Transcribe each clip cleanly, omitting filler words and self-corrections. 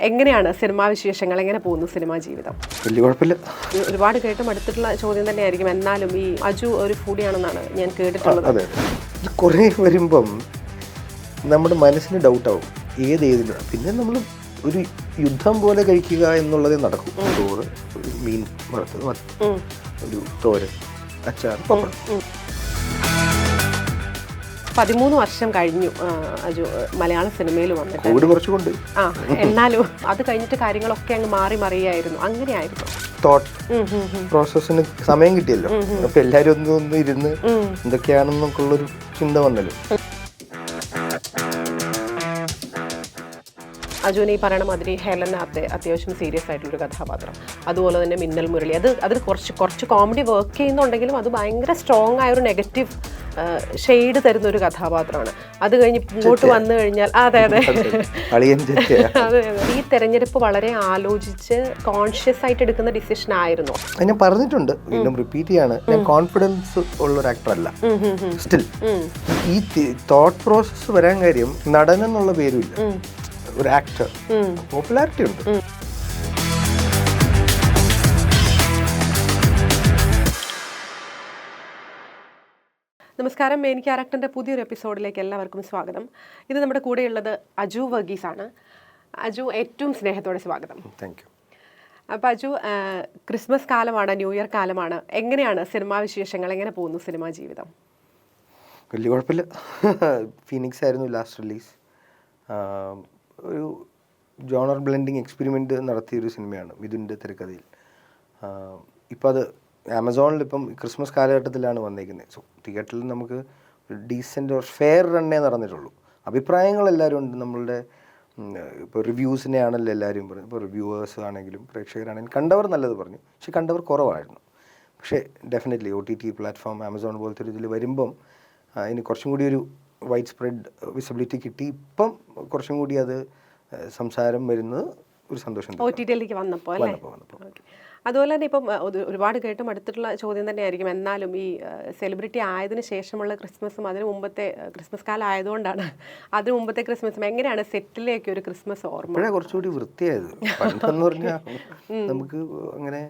എങ്ങനെയാണ് സിനിമാ വിശേഷങ്ങൾ, എങ്ങനെ പോകുന്നു സിനിമാ ജീവിതം? വലിയ കുഴപ്പമില്ല. ഒരുപാട് കേട്ടും അടുത്തിട്ടുള്ള ചോദ്യം തന്നെയായിരിക്കും. എന്നാലും ഈ അജു ഒരു ഫുഡിയാണെന്നാണ് ഞാൻ കേട്ടിട്ടുള്ളത്. അതെ, കുറേ വരുമ്പം നമ്മുടെ മനസ്സിന് ഡൗട്ടാവും ഏതിലാണ്. പിന്നെ നമ്മൾ ഒരു യുദ്ധം പോലെ കഴിക്കുക എന്നുള്ളതേ നടക്കും. ചോറ്, മീൻ വറുത്തത്, ഒരു തോരൻ, അച്ചാർ, പപ്പടം. 13 വർഷം കഴിഞ്ഞു അജു മലയാള സിനിമയിൽ വന്നിട്ട്. കോവിഡ് കുറച്ചുകൊണ്ട് എന്നാലും അത് കഴിഞ്ഞിട്ട് കാര്യങ്ങളൊക്കെ അങ്ങ് മാറി മറിയായിരുന്നു. അങ്ങനെയായിരുന്നു തോട്ട് പ്രോസസ്സിന് സമയം കിട്ടിയല്ലോ. അപ്പൊ എല്ലാരും ഒന്ന് ഇരുന്ന് എന്തൊക്കെയാണെന്നൊക്കെ ഉള്ളൊരു ചിന്ത വന്നല്ലോ. അജുവിന് ഈ പറയണ മാതിരി ഹെലനകത്തെ അത്യാവശ്യം സീരിയസ് ആയിട്ടുള്ളൊരു കഥാപാത്രം, അതുപോലെ തന്നെ മിന്നൽ മുരളി, അതിൽ കുറച്ച് കോമഡി വർക്ക് ചെയ്യുന്നുണ്ടെങ്കിലും അത് ഭയങ്കര സ്ട്രോങ് ആയ ഒരു നെഗറ്റീവ് ഷെയ്ഡ് തരുന്ന ഒരു കഥാപാത്രമാണ്. അത് കഴിഞ്ഞ് ഇങ്ങോട്ട് വന്നു കഴിഞ്ഞാൽ അതെ ഈ തെരഞ്ഞെടുപ്പ് വളരെ ആലോചിച്ച് കോൺഷ്യസ് ആയിട്ട് എടുക്കുന്ന ഡിസിഷൻ ആയിരുന്നു. ഞാൻ പറഞ്ഞിട്ടുണ്ട്, വീണ്ടും റിപ്പീറ്റ് ചെയ്യാണ്, ഞാൻ കോൺഫിഡൻസ് ഉള്ള ഒരു ആക്ടർ അല്ല. സ്റ്റിൽ ഈ തോട്ട് പ്രോസസ് വരാൻ കാര്യം നടൻ എന്നുള്ള പേരുമില്ല, ഒരു ആക്ടർ, പോപ്പുലാരിറ്റി ഉണ്ട്. നമസ്കാരം, മെയിൻ ക്യാരക്ടറിൻ്റെ പുതിയൊരു എപ്പിസോഡിലേക്ക് എല്ലാവർക്കും സ്വാഗതം. ഇത് നമ്മുടെ കൂടെയുള്ളത് അജു വർഗീസ് ആണ്. അജു, ഏറ്റവും സ്നേഹത്തോടെ സ്വാഗതം. Thank you. അപ്പോൾ അജു, ക്രിസ്മസ് കാലമാണ്, ന്യൂ ഇയർ കാലമാണ്. എങ്ങനെയാണ് സിനിമാ വിശേഷങ്ങൾ, എങ്ങനെ പോകുന്നു സിനിമാ ജീവിതം? വലിയ കുഴപ്പമില്ല. ഫീനിക്സ് ആയിരുന്നു ലാസ്റ്റ് റിലീസ്. ഒരു ജോണർ ബ്ലെൻഡിങ് എക്സ്പെരിമെൻറ്റ് നടത്തിയൊരു സിനിമയാണ് മിഥുൻ്റെ തിരക്കഥയിൽ. ഇപ്പം അത് ആമസോണിൽ ഇപ്പം ക്രിസ്മസ് കാലഘട്ടത്തിലാണ് വന്നേക്കുന്നത്. സോ തിയേറ്ററിൽ നമുക്ക് ഡീസൻറ്റ് ഓർ ഫെയർ റണ്ണേ നടന്നിട്ടുള്ളൂ. അഭിപ്രായങ്ങൾ എല്ലാവരും ഉണ്ട്. നമ്മളുടെ ഇപ്പോൾ റിവ്യൂസിനെ ആണല്ലോ എല്ലാവരും പറഞ്ഞു. ഇപ്പോൾ റിവ്യൂവേഴ്സ് ആണെങ്കിലും പ്രേക്ഷകരാണെങ്കിലും കണ്ടവർ നല്ലത് പറഞ്ഞു, പക്ഷെ കണ്ടവർ കുറവായിരുന്നു. പക്ഷേ ഡെഫിനറ്റ്ലി OTT പ്ലാറ്റ്ഫോം ആമസോൺ പോലത്തെ ഒരു ഇതിൽ വരുമ്പം അതിന് കുറച്ചും കൂടി ഒരു വൈഡ് സ്പ്രെഡ് വിസിബിലിറ്റി കിട്ടി. ഇപ്പം കുറച്ചും കൂടി അത് സംസാരം വരുന്നത് ഒരു സന്തോഷം. OTT-യിലേക്ക് വന്നപ്പോൾ അല്ലേ? അതുപോലെ തന്നെ ഇപ്പം ഒരുപാട് കേട്ടും അടുത്തിട്ടുള്ള ചോദ്യം തന്നെയായിരിക്കും. എന്നാലും ഈ സെലിബ്രിറ്റി ആയതിനു ശേഷമുള്ള ക്രിസ്മസും അതിന് മുമ്പത്തെ ക്രിസ്മസ് കാലം ആയതുകൊണ്ടാണ്, അതിന് മുമ്പത്തെ ക്രിസ്മസും എങ്ങനെയാണ് സെറ്റിലേക്ക് ഒരു ക്രിസ്മസ് ഓർമ്മ? കുറച്ചുകൂടി വൃത്തിയായത്. പണ്ടെന്ന് പറഞ്ഞാൽ നമുക്ക് അങ്ങനെ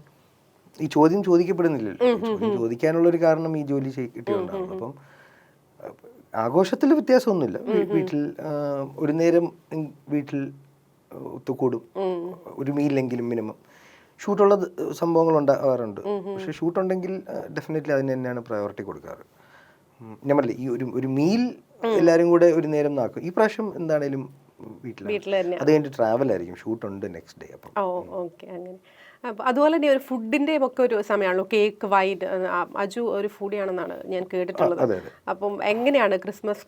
ഈ ചോദ്യം ചോദിക്കപ്പെടുന്നില്ലല്ലോ. ചോദിക്കാനുള്ളൊരു കാരണം ഈ ജോലി കിട്ടിയോണ്ടാണ്. അപ്പം ആഘോഷത്തിൽ വ്യത്യാസമൊന്നുമില്ല. വീട്ടിൽ ഒരു നേരം വീട്ടിൽ ഒത്തുകൂടും, ഒരു മീലെങ്കിലും മിനിമം. ഷൂട്ടുള്ള സംഭവങ്ങൾ ഉണ്ടാകാറുണ്ട്, പക്ഷെ ഷൂട്ടുണ്ടെങ്കിൽ ഡെഫിനറ്റ്ലി അതിന് തന്നെയാണ് പ്രയോറിറ്റി കൊടുക്കാറ്. ഞാൻ പറഞ്ഞില്ലേ, ഈ ഒരു മീൽ എല്ലാവരും കൂടെ ഒരു നേരം നാക്കും. ഈ പ്രാവശ്യം എന്താണേലും വീട്ടിൽ അത് കഴിഞ്ഞിട്ട് ട്രാവൽ ആയിരിക്കും, ഷൂട്ടുണ്ട് നെക്സ്റ്റ് ഡേ. അപ്പം അങ്ങനെ. അതുപോലെ തന്നെ ഒരു ഫുഡിൻ്റെ ഒക്കെ ഒരു സമയമാണല്ലോ, കേക്ക്, വൈൻ. അജു ഒരു ഫുഡിയാണെന്നാണ് ഞാൻ കേട്ടിട്ടുള്ളത്. അപ്പം എങ്ങനെയാണ് ക്രിസ്മസ്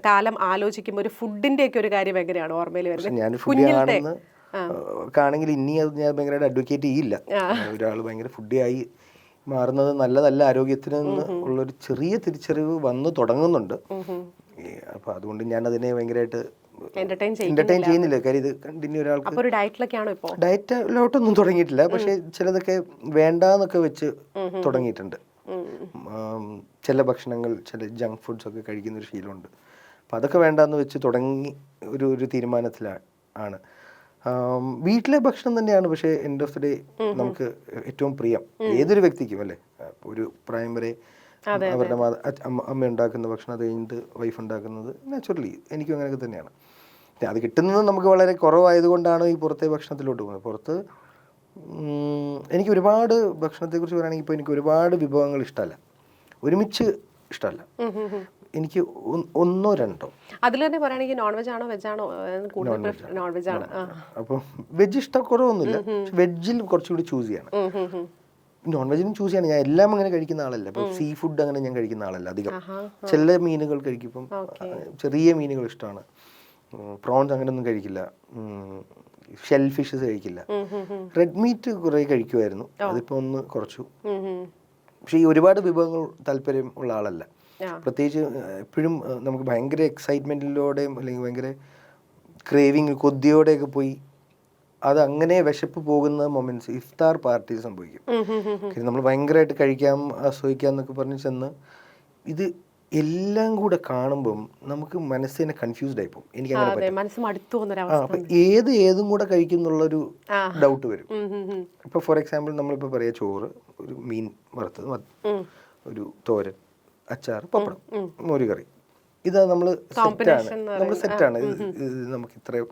കാലം ആലോചിക്കുമ്പോൾ ഒരു ഫുഡിൻ്റെ ഒക്കെ ഒരു കാര്യം എങ്ങനെയാണ് ഓർമ്മയിൽ വരുന്നത്? ആണെങ്കിൽ ഇനി അത് ഞാൻ ഭയങ്കരമായിട്ട് അഡ്വക്കേറ്റ് ചെയ്യില്ല. ഒരാൾ ഭയങ്കര ഫുഡിയായി മാറുന്നത് നല്ലതല്ല ആരോഗ്യത്തിന് ഉള്ളൊരു ചെറിയ തിരിച്ചറിവ് വന്നു തുടങ്ങുന്നുണ്ട്. അപ്പം അതുകൊണ്ട് ഞാൻ അതിനെ ഭയങ്കരമായിട്ട് എന്റർടൈൻ ചെയ്യുന്നില്ല. കാര്യം ഇത് കണ്ടിന്യൂ ഒരാൾക്ക് ഡയറ്റിലോട്ടൊന്നും തുടങ്ങിയിട്ടില്ല, പക്ഷെ ചിലതൊക്കെ വേണ്ടാന്നൊക്കെ വെച്ച് തുടങ്ങിയിട്ടുണ്ട്. ചില ഭക്ഷണങ്ങൾ, ചില ജങ്ക് ഫുഡ്സ് ഒക്കെ കഴിക്കുന്ന ഒരു ശീലമുണ്ട്. അപ്പം അതൊക്കെ വേണ്ടാന്ന് വെച്ച് തുടങ്ങി ഒരു തീരുമാനത്തിലാണ്. വീട്ടിലെ ഭക്ഷണം തന്നെയാണ്, പക്ഷേ എൻഡ് ഓഫ് ദി ഡേ നമുക്ക് ഏറ്റവും പ്രിയം ഏതൊരു വ്യക്തിക്കും അല്ലേ. ഒരു പ്രായം വരെ അവരുടെ അമ്മ ഉണ്ടാക്കുന്ന ഭക്ഷണം, അത് കഴിഞ്ഞിട്ട് വൈഫ് ഉണ്ടാക്കുന്നത് നാച്ചുറലി എനിക്കും അങ്ങനെയൊക്കെ തന്നെയാണ്. അത് കിട്ടുന്നത് നമുക്ക് വളരെ കുറവായതുകൊണ്ടാണ് ഈ പുറത്തെ ഭക്ഷണത്തിലോട്ട് പോകുന്നത്. പുറത്ത് എനിക്ക് ഒരുപാട് ഭക്ഷണത്തെക്കുറിച്ച് പറയുകയാണെങ്കിൽ ഇപ്പോൾ എനിക്ക് ഒരുപാട് വിഭവങ്ങൾ ഇഷ്ടമല്ല, ഒരുമിച്ച് ഇഷ്ടമല്ല. എനിക്ക് ഒന്നോ രണ്ടോ. അതിൽ തന്നെ പറയുകയാണെങ്കിൽ നോൺ വെജ് ആണോ വെജ് ആണോ? നോൺ വെജ് ആണ്. അപ്പോൾ വെജ് ഇഷ്ടക്കുറവൊന്നുമില്ല, വെജിൽ കുറച്ചുകൂടി ചൂസ് ചെയ്യണം. നോൺ വെജിനും ചൂസ് ചെയ്യണം. ഞാൻ എല്ലാം അങ്ങനെ കഴിക്കുന്ന ആളല്ല. ഇപ്പോൾ സീ ഫുഡ് അങ്ങനെ ഞാൻ കഴിക്കുന്ന ആളല്ല അധികം. ചില മീനുകൾ കഴിക്കും. ഇപ്പം ചെറിയ മീനുകൾ ഇഷ്ടമാണ്. പ്രോൺസ് അങ്ങനെയൊന്നും കഴിക്കില്ല. ഷെൽ ഫിഷസ് കഴിക്കില്ല. റെഡ് മീറ്റ് കുറേ കഴിക്കുമായിരുന്നു, അതിപ്പോൾ ഒന്ന് കുറച്ചു. പക്ഷേ ഈ ഒരുപാട് വിഭവങ്ങൾ താല്പര്യം ഉള്ള ആളല്ല. പ്രത്യേകിച്ച് എപ്പോഴും നമുക്ക് ഭയങ്കര എക്സൈറ്റ്മെൻറ്റിലൂടെയും അല്ലെങ്കിൽ ഭയങ്കര ക്രേവിങ്, കൊതിയോടെയൊക്കെ പോയി അത് അങ്ങനെ വിശപ്പ് പോകുന്ന മൊമെന്റ്സ് ഇഫ്താർ പാർട്ടിയിൽ സംഭവിക്കും. നമ്മൾ ഭയങ്കരമായിട്ട് കഴിക്കാം, ആസ്വദിക്കാം എന്നൊക്കെ പറഞ്ഞ് ചെന്ന് ഇത് എല്ലാം കൂടെ കാണുമ്പം നമുക്ക് മനസ്സിനെ കൺഫ്യൂസ്ഡ് ആയിപ്പോകും. എനിക്ക് അങ്ങനെ പറ്റും. മനസ്സ് മടുത്തു അപ്പം പോകുന്നൊരവസ്ഥ. ഏതും കൂടെ കഴിക്കും എന്നുള്ളൊരു ഡൗട്ട് വരും. ഇപ്പോൾ ഫോർ എക്സാമ്പിൾ നമ്മളിപ്പോൾ പറയാം ചോറ്, ഒരു മീൻ വറുത്തത്, ഒരു തോരൻ, അച്ചാർ, പപ്പടം, മോരുകറി. ഇതാ നമ്മൾ സെറ്റാണ്. ഇത് നമുക്ക് ഇത്രയും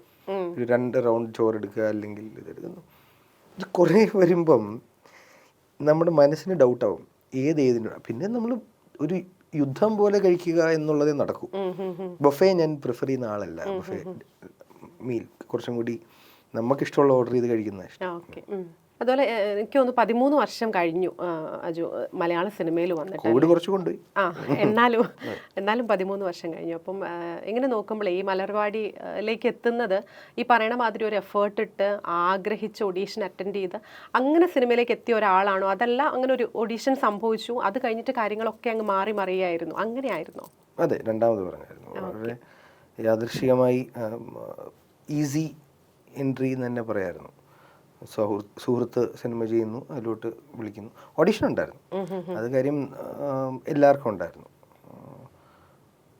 ഒരു 2 റൗണ്ട് ചോറ് എടുക്കുക, അല്ലെങ്കിൽ ഇതെടുക്കുന്നു. ഇത് കുറേ വരുമ്പം നമ്മുടെ മനസ്സിന് ഡൗട്ടാവും ഏതിനും. പിന്നെ നമ്മൾ ഒരു യുദ്ധം പോലെ കഴിക്കുക എന്നുള്ളതേ നടക്കൂ. ബൊഫേ ഞാൻ പ്രിഫർ ചെയ്യുന്ന ആളല്ല. ബൊഫേ മീൽ കുറച്ചും കൂടി നമുക്കിഷ്ടമുള്ള ഓർഡർ ചെയ്ത് കഴിക്കുന്നത് ഇഷ്ടം. അതുപോലെ എനിക്ക് തോന്നുന്നു 13 വർഷം കഴിഞ്ഞു അജു മലയാള സിനിമയിൽ വന്നിട്ട്. കോവിഡ് കുറച്ച് കൊണ്ടുപോയി. എന്നാലും 13 വർഷം കഴിഞ്ഞു. അപ്പം ഇങ്ങനെ നോക്കുമ്പോൾ ഈ മലർവാടിയിലേക്ക് എത്തുന്നത് ഈ പറയണ മാതിരി ഒരു എഫേർട്ട് ഇട്ട് ആഗ്രഹിച്ച് ഓഡീഷൻ അറ്റൻഡ് ചെയ്ത് അങ്ങനെ സിനിമയിലേക്ക് എത്തിയ ഒരാളാണോ, അതല്ല അങ്ങനെ ഒരു ഓഡീഷൻ സംഭവിച്ചു അത് കഴിഞ്ഞിട്ട് കാര്യങ്ങളൊക്കെ അങ്ങ് മാറി മറിയായിരുന്നു, അങ്ങനെയായിരുന്നോ? അതെ, രണ്ടാമത് പറഞ്ഞായിരുന്നു. വളരെ യാദൃശ്ചികമായി ഈസി എൻട്രി എന്ന് തന്നെ പറയായിരുന്നു. സുഹൃത്ത് സിനിമ ചെയ്യുന്നു, അതിലോട്ട് വിളിക്കുന്നു. ഓഡിഷൻ ഉണ്ടായിരുന്നു, അത് കാര്യം എല്ലാവർക്കും ഉണ്ടായിരുന്നു.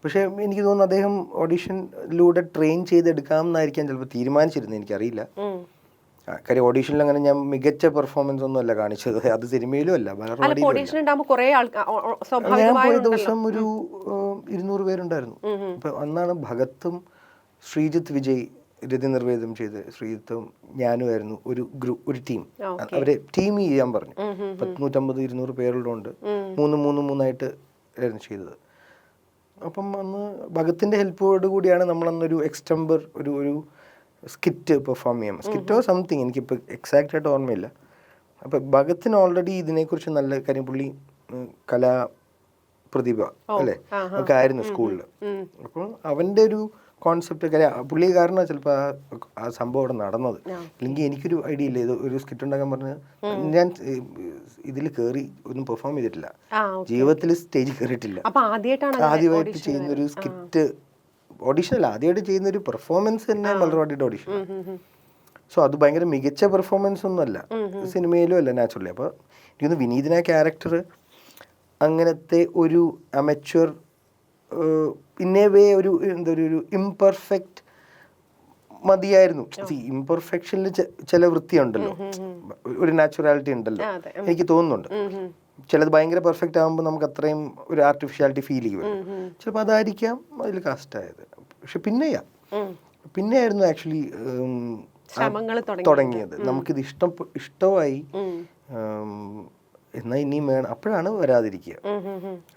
പക്ഷേ എനിക്ക് തോന്നുന്നു അദ്ദേഹം ഓഡിഷനിലൂടെ ട്രെയിൻ ചെയ്തെടുക്കാം എന്നായിരിക്കാം ചിലപ്പോൾ തീരുമാനിച്ചിരുന്നത്, എനിക്കറിയില്ല. കാര്യം ഓഡീഷനിൽ അങ്ങനെ ഞാൻ മികച്ച പെർഫോമൻസ് ഒന്നും അല്ല കാണിച്ചത്, അത് സിനിമയിലും അല്ല. ഞാൻ പോയ ദിവസം ഒരു 200 പേരുണ്ടായിരുന്നു. അപ്പം അന്നാണ് ഭഗത്തും ശ്രീജിത്ത് വിജയ് രതി നിർവേദം ചെയ്ത് ശ്രീജിത്തും ഞാനുമായിരുന്നു ഒരു ടീം. അവരെ ടീം ചെയ്യാൻ പറഞ്ഞു. 150-200 പേരുള്ളതുകൊണ്ട് 3-3-3 ആയിരുന്നു ചെയ്തത്. അപ്പം അന്ന് ഭഗത്തിൻ്റെ ഹെൽപ്പോട് കൂടിയാണ് നമ്മളന്നൊരു എക്സ്റ്റംബർ ഒരു സ്കിറ്റ് പെർഫോം ചെയ്യാം. സ്കിറ്റോ സംതിങ്, എനിക്കിപ്പോൾ എക്സാക്റ്റ് ആയിട്ട് ഓർമ്മയില്ല. അപ്പം ഭഗത്തിന് ഓൾറെഡി ഇതിനെക്കുറിച്ച് നല്ല കാര്യം, പുള്ളി കലാപ്രതിഭ അല്ലേ ഒക്കെ ആയിരുന്നു സ്കൂളിൽ. അപ്പോൾ അവൻ്റെ ഒരു കോൺസെപ്റ്റ് പുള്ളി കാരണം ചിലപ്പോൾ ആ സംഭവം അവിടെ നടന്നത്. അല്ലെങ്കിൽ എനിക്കൊരു ഐഡിയ ഇല്ല, ഇത് ഒരു സ്കിറ്റ് ഉണ്ടാക്കാൻ പറഞ്ഞ് ഞാൻ ഇതിൽ കയറി ഒന്നും പെർഫോം ചെയ്തിട്ടില്ല, ജീവിതത്തിൽ സ്റ്റേജിൽ കയറിയിട്ടില്ല. ആദ്യമായിട്ട് ചെയ്യുന്നൊരു സ്കിറ്റ് ഓഡീഷൻ അല്ല, ആദ്യമായിട്ട് ചെയ്യുന്നൊരു പെർഫോമൻസ് തന്നെ മലർവാടിയുടെ ഓഡീഷൻ. സോ അത് ഭയങ്കര മികച്ച പെർഫോമൻസ് ഒന്നും അല്ല, സിനിമയിലും അല്ല നാച്ചുറലി. അപ്പോൾ എനിക്കൊന്ന് വിനീതിന ക്യാരക്ടർ അങ്ങനത്തെ ഒരു അമച്വർ ഇന്നേ വേ ഒരു ഒരു ഇംപെർഫെക്റ്റ് മതിയായിരുന്നു. ഇംപെർഫെക്ഷനിൽ ചില വൃത്തിയുണ്ടല്ലോ, ഒരു നാച്ചുറാലിറ്റി ഉണ്ടല്ലോ, എനിക്ക് തോന്നുന്നുണ്ട്. ചിലത് ഭയങ്കര പെർഫെക്റ്റ് ആകുമ്പോൾ നമുക്ക് അത്രയും ഒരു ആർട്ടിഫിഷ്യാലിറ്റി ഫീൽ ചെയ്യും. ചിലപ്പോൾ അതായിരിക്കാം അതിൽ കാസ്റ്റ് ആയത്. പക്ഷെ പിന്നെയായിരുന്നു ആക്ച്വലി തുടങ്ങിയത്. നമുക്കിത് ഇഷ്ടമായി, എന്നാൽ ഇനിയും വേണം, അപ്പോഴാണ് വരാതിരിക്കുക.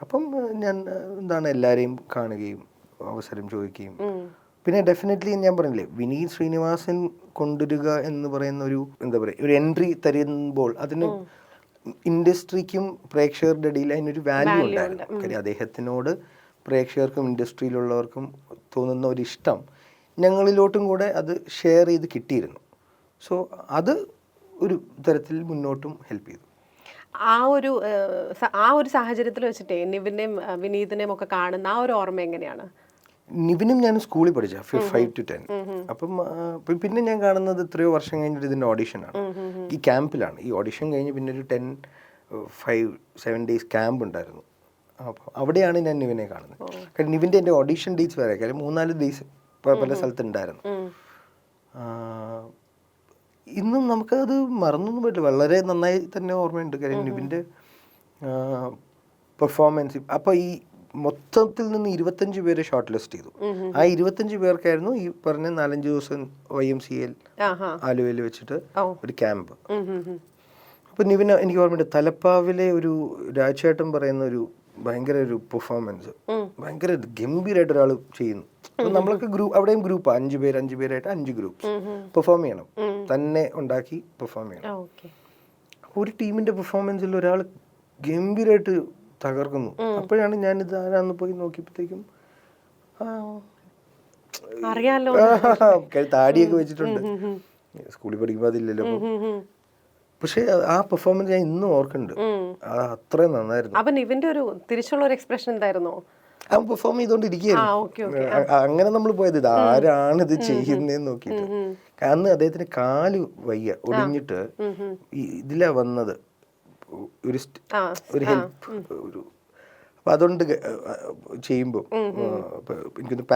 അപ്പം ഞാൻ എല്ലാവരെയും കാണുകയും അവസരം ചോദിക്കുകയും, പിന്നെ ഡെഫിനറ്റ്ലി ഞാൻ പറഞ്ഞില്ലേ, വിനീത് ശ്രീനിവാസൻ കൊണ്ടുവരിക എന്ന് പറയുന്ന ഒരു എൻട്രി തരുമ്പോൾ അതിന് ഇൻഡസ്ട്രിക്കും പ്രേക്ഷകരുടെ ഇടയിൽ അതിനൊരു വാല്യൂ ഉണ്ടായിരുന്നു. കാര്യം അദ്ദേഹത്തിനോട് പ്രേക്ഷകർക്കും ഇൻഡസ്ട്രിയിലുള്ളവർക്കും തോന്നുന്ന ഒരു ഇഷ്ടം ഞങ്ങളിലോട്ടും കൂടെ അത് ഷെയർ ചെയ്ത് കിട്ടിയിരുന്നു. സോ അത് ഒരു തരത്തിൽ മുന്നോട്ടും ഹെൽപ്പ് ചെയ്തു. ആ ഒരു സാഹചര്യത്തിൽ വെച്ചിട്ടേ നിവിനെയും വിനീതിനെയും ഒക്കെ കാണുന്ന ആ ഒരു ഓർമ്മ എങ്ങനെയാണ്? നിവിനും ഞാൻ സ്കൂളിൽ പഠിച്ച 5 to 10. അപ്പം പിന്നെ ഞാൻ കാണുന്നത് എത്രയോ വർഷം കഴിഞ്ഞിട്ട് ഇതിൻ്റെ ഓഡീഷനാണ്, ഈ ക്യാമ്പിലാണ്. ഈ ഓഡീഷൻ കഴിഞ്ഞ് പിന്നെ ഒരു 5-7 days ക്യാമ്പ് ഉണ്ടായിരുന്നു. അപ്പോൾ അവിടെയാണ് ഞാൻ നിവിനെ കാണുന്നത്. കാരണം നിവിൻ്റെ എൻ്റെ ഓഡീഷൻ ഡേറ്റ്സ് വേറെ, കാര്യം 3-4 days പല സ്ഥലത്തുണ്ടായിരുന്നു. ഇന്നും നമുക്കത് മറന്നൊന്നും പറ്റില്ല, വളരെ നന്നായി തന്നെ ഓർമ്മയുണ്ട്. കാര്യം നിവിൻ്റെ പെർഫോമൻസ്. അപ്പോൾ ഈ മൊത്തത്തിൽ നിന്ന് 25 പേരെ ഷോർട്ട് ലിസ്റ്റ് ചെയ്തു. ആ 25 പേർക്കായിരുന്നു ഈ പറഞ്ഞ 4-5 ദിവസം YMCA ആലുവയിൽ വെച്ചിട്ട് ഒരു ക്യാമ്പ്. അപ്പോൾ നിവിന് എനിക്ക് ഓർമ്മയുണ്ട്, തലപ്പാവിലെ ഒരു രാജേട്ടൻ പറയുന്ന ഒരു ഭയങ്കര ഒരു പെർഫോമൻസ്, ഭയങ്കര ഗംഭീരമായിട്ട് ഒരാൾ ചെയ്യുന്നു. അപ്പം നമ്മളൊക്കെ അവിടെയും ഗ്രൂപ്പ് 5 പേരായിട്ട് 5 ഗ്രൂപ്പ്സ് പെർഫോം ചെയ്യണം, തന്നെ ഉണ്ടാക്കി പെർഫോം ചെയ്യണം. ഒരു ടീമിന്റെ പെർഫോമൻസിൽ ഒരാൾ ഗംഭീരമായിട്ട് തകർക്കുന്നു. അപ്പോഴാണ് ഞാനിത് ആരാന്ന് പോയി നോക്കിയപ്പോഴത്തേക്കും താടിയൊക്കെ വെച്ചിട്ടുണ്ട്, സ്കൂളിൽ പഠിക്കുമ്പോൾ അതില്ലല്ലോ. പക്ഷെ ആ പെർഫോമൻസ് ഞാൻ ഇന്നും ഓർക്കുന്നുണ്ട്, അത്രയും നന്നായിരുന്നു. അവൻ ഇവന്റെ ഒരു തിരിച്ചുള്ള ഒരു എക്സ്പ്രഷൻ എന്തായിരുന്നോ? അവൻ പെർഫോം ചെയ്തോണ്ടിരിക്കുകയായിരുന്നു. അങ്ങനെ നമ്മൾ പോയത് ഇത് ആരാണിത് ചെയ്യുന്നതെന്ന് നോക്കിയിട്ട്. അന്ന് അദ്ദേഹത്തിന് കാല് വയ്യ, ഒടിഞ്ഞിട്ട് ഇതിലാ വന്നത്, ഒരു ഹെൽപ്പ്. അപ്പോൾ അതുകൊണ്ട് ചെയ്യുമ്പോൾ എനിക്കൊന്ന്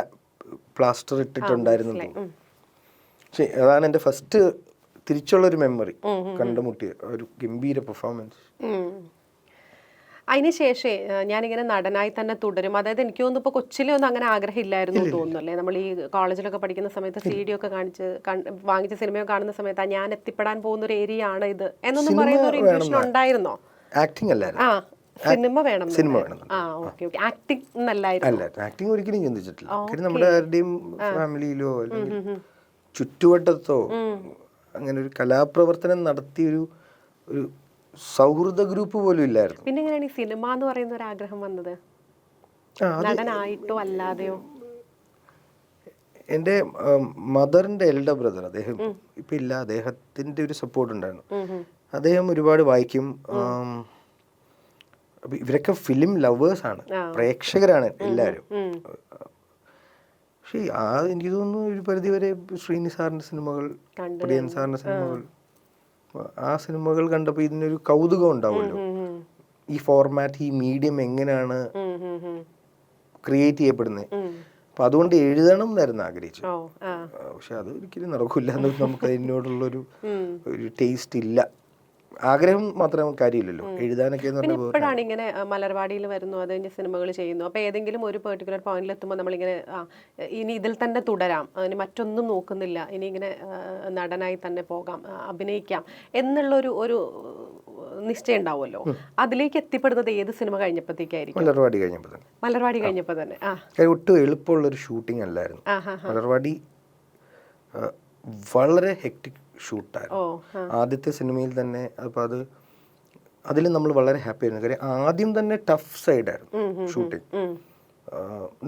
പ്ലാസ്റ്റർ ഇട്ടിട്ടുണ്ടായിരുന്നു. പക്ഷേ അതാണ് എൻ്റെ ഫസ്റ്റ് തിരിച്ചുള്ളൊരു മെമ്മറി, കണ്ടുമുട്ടിയ ഒരു ഗംഭീര പെർഫോമൻസ്. അതിനുശേഷേ ഞാനിങ്ങനെ നടനായി തന്നെ തുടരും. അതായത് എനിക്ക് തോന്നുന്നു ഇപ്പോൾ കൊച്ചിലെ ഒന്നും അങ്ങനെ ആഗ്രഹമില്ലായിരുന്നു തോന്നുന്നു അല്ലേ? നമ്മൾ ഈ കോളേജിലൊക്കെ പഠിക്കുന്ന സമയത്ത് CD ഒക്കെ കാണിച്ച് വാങ്ങിച്ച സിനിമയൊക്കെ കാണുന്ന സമയത്ത് ഞാൻ എത്തിപ്പെടാൻ പോകുന്ന ഒരു ഏരിയ ആണ് ഇത് എന്നൊന്നും പറയുന്ന ഒരു ഇൻട്യൂഷൻ ഉണ്ടായിരുന്നോ? ആക്ടിങ് അല്ലായിരുന്നു, സിനിമ വേണം. ആക്ടിങ് എന്നല്ലായിരുന്നു. ആക്ടിങ് ഒരിക്കലും ചിന്തിച്ചിട്ടില്ല. കാര്യം നമ്മുടെ ആരുടെയും ഫാമിലിയിലോ അല്ലെങ്കിൽ ചുറ്റുവട്ടത്തോ അങ്ങനെ ഒരു കലാപ്രവർത്തനം നടത്തിയൊരു ഒരു സൗഹൃദ ഗ്രൂപ്പ് പോലും ഇല്ലായിരുന്നു. പിന്നെ എങ്ങനെയാണ് ഈ സിനിമ എന്ന് പറയുന്ന ഒരു ആഗ്രഹം വന്നത്? നടനായിട്ടോ അല്ലാതെയോ? എൻ്റെ മദറിൻ്റെ എൽഡർ ബ്രദർ, അദ്ദേഹം ഇപ്പം ഇല്ല, അദ്ദേഹത്തിൻ്റെ ഒരു സപ്പോർട്ട് ഉണ്ടായിരുന്നു. അദ്ദേഹം ഒരുപാട് വായിക്കും. ഇവരൊക്കെ ഫിലിം ലവേഴ്സാണ്, പ്രേക്ഷകരാണ് എല്ലാവരും. പക്ഷേ എനിക്ക് തോന്നുന്നു ഒരു പരിധിവരെ ശ്രീനി സാറിൻ്റെ സിനിമകൾ, പ്രിയൻ സാറിൻ്റെ സിനിമകൾ, ആ സിനിമകൾ കണ്ടപ്പോൾ ഇതിനൊരു കൗതുകം ഉണ്ടാവുമല്ലോ. ഈ ഫോർമാറ്റ്, ഈ മീഡിയം എങ്ങനെയാണ് ക്രിയേറ്റ് ചെയ്യപ്പെടുന്നത്. അപ്പം അതുകൊണ്ട് എഴുതണം എന്നായിരുന്നു ആഗ്രഹിച്ചത്. പക്ഷെ അത് ഒരിക്കലും നടക്കില്ല എന്ന് നമുക്ക് അതിനോടുള്ളൊരു ടേസ്റ്റ് ഇല്ല. ആഗ്രഹം മാത്രം കാര്യമില്ലല്ലോ, എഴുതാനൊക്കെ. ഇപ്പോഴാണ് ഇങ്ങനെ മലർവാടിയിൽ വരുന്നു, അത് കഴിഞ്ഞ് സിനിമകൾ ചെയ്യുന്നു. അപ്പോൾ ഏതെങ്കിലും ഒരു പെർട്ടിക്കുലർ പോയിന്റിൽ എത്തുമ്പോൾ നമ്മളിങ്ങനെ ഇനി ഇതിൽ തന്നെ തുടരാം, അതിന് മറ്റൊന്നും നോക്കുന്നില്ല, ഇനി ഇങ്ങനെ നടനായി തന്നെ പോകാം, അഭിനയിക്കാം എന്നുള്ളൊരു ഒരു നിശ്ചയം ഉണ്ടാവുമല്ലോ. അതിലേക്ക് എത്തിപ്പെടുന്നത് ഏത് സിനിമ കഴിഞ്ഞപ്പോഴത്തേക്കായിരിക്കും? മലർവാടി കഴിഞ്ഞപ്പോൾ തന്നെ. മലർവാടി കഴിഞ്ഞപ്പോൾ തന്നെ. ഒട്ടും എളുപ്പമുള്ളൊരു ഷൂട്ടിംഗ് അല്ലായിരുന്നു മലർവാടി. വളരെ ഹെക്ടിക് ഷൂട്ടായിരുന്നു ആദ്യത്തെ സിനിമയിൽ തന്നെ. അപ്പോൾ അതിൽ നമ്മൾ വളരെ ഹാപ്പി ആയിരുന്നു. കാര്യം ആദ്യം തന്നെ ടഫ് സൈഡായിരുന്നു ഷൂട്ടിംഗ്.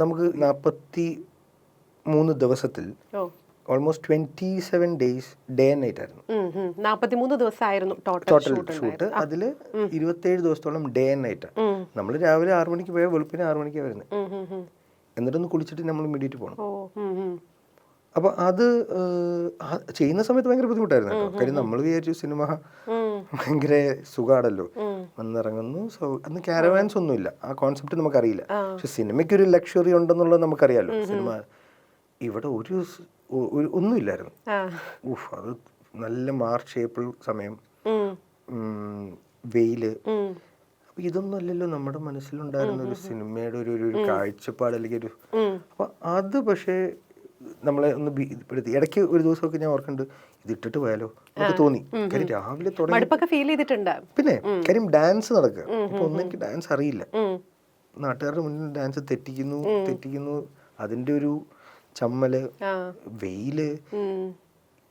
നമുക്ക് 43 ദിവസത്തിൽ almost 27 days day and night ആയിരുന്നു. 43 ദിവസമായിരുന്നു ടോട്ടൽ ഷൂട്ട്. അതിൽ 27 ദിവസത്തോളം ഡേ ആൻഡ് നൈറ്റ്. നമ്മൾ രാവിലെ 6 മണിക്ക് പോയാൽ വെളുപ്പിന് 6 മണിക്കാണ് വരുന്നത്. എന്നിട്ടൊന്ന് കുളിച്ചിട്ട് നമ്മൾ ഇമ്മീഡിയറ്റ് പോകണം. അപ്പോൾ അത് ചെയ്യുന്ന സമയത്ത് ഭയങ്കര ബുദ്ധിമുട്ടായിരുന്നു കേട്ടോ. കാര്യം നമ്മൾ വിചാരിച്ചു സിനിമ ഭയങ്കര സുഖമാണല്ലോ, വന്നിറങ്ങുന്നു. അന്ന് ക്യാരവാൻസ് ഒന്നുമില്ല, ആ കോൺസെപ്റ്റ് നമുക്കറിയില്ല. പക്ഷെ സിനിമയ്ക്കൊരു ലക്ഷറി ഉണ്ടെന്നുള്ളത് നമുക്കറിയാമല്ലോ. സിനിമ ഇവിടെ ഒന്നുമില്ലായിരുന്നു. അത് നല്ല മാർച്ച് ഏപ്രിൽ സമയം, വെയില്. അപ്പൊ ഇതൊന്നും അല്ലല്ലോ നമ്മുടെ മനസ്സിലുണ്ടായിരുന്ന ഒരു സിനിമയുടെ ഒരു കാഴ്ചപ്പാട് അല്ലെങ്കിൽ ഒരു. അപ്പൊ അത് പക്ഷേ നമ്മളെ ഒന്ന് ഭീതിപ്പെടുത്തി. ഇടയ്ക്ക് ഒരു ദിവസമൊക്കെ ഞാൻ ഓർക്കുന്നുണ്ട്, ഇത് ഇട്ടിട്ട് പോയാലോ എന്നൊക്കെ തോന്നി. കാര്യം രാവിലെ തുടങ്ങി. പിന്നെ കാര്യം ഡാൻസ് നടക്കുക. അപ്പൊ ഒന്നും എനിക്ക് ഡാൻസ് അറിയില്ല. നാട്ടുകാരുടെ മുന്നിൽ ഡാൻസ് തെറ്റിക്കുന്നു. അതിന്റെ ഒരു ചമ്മല്, വെയില്,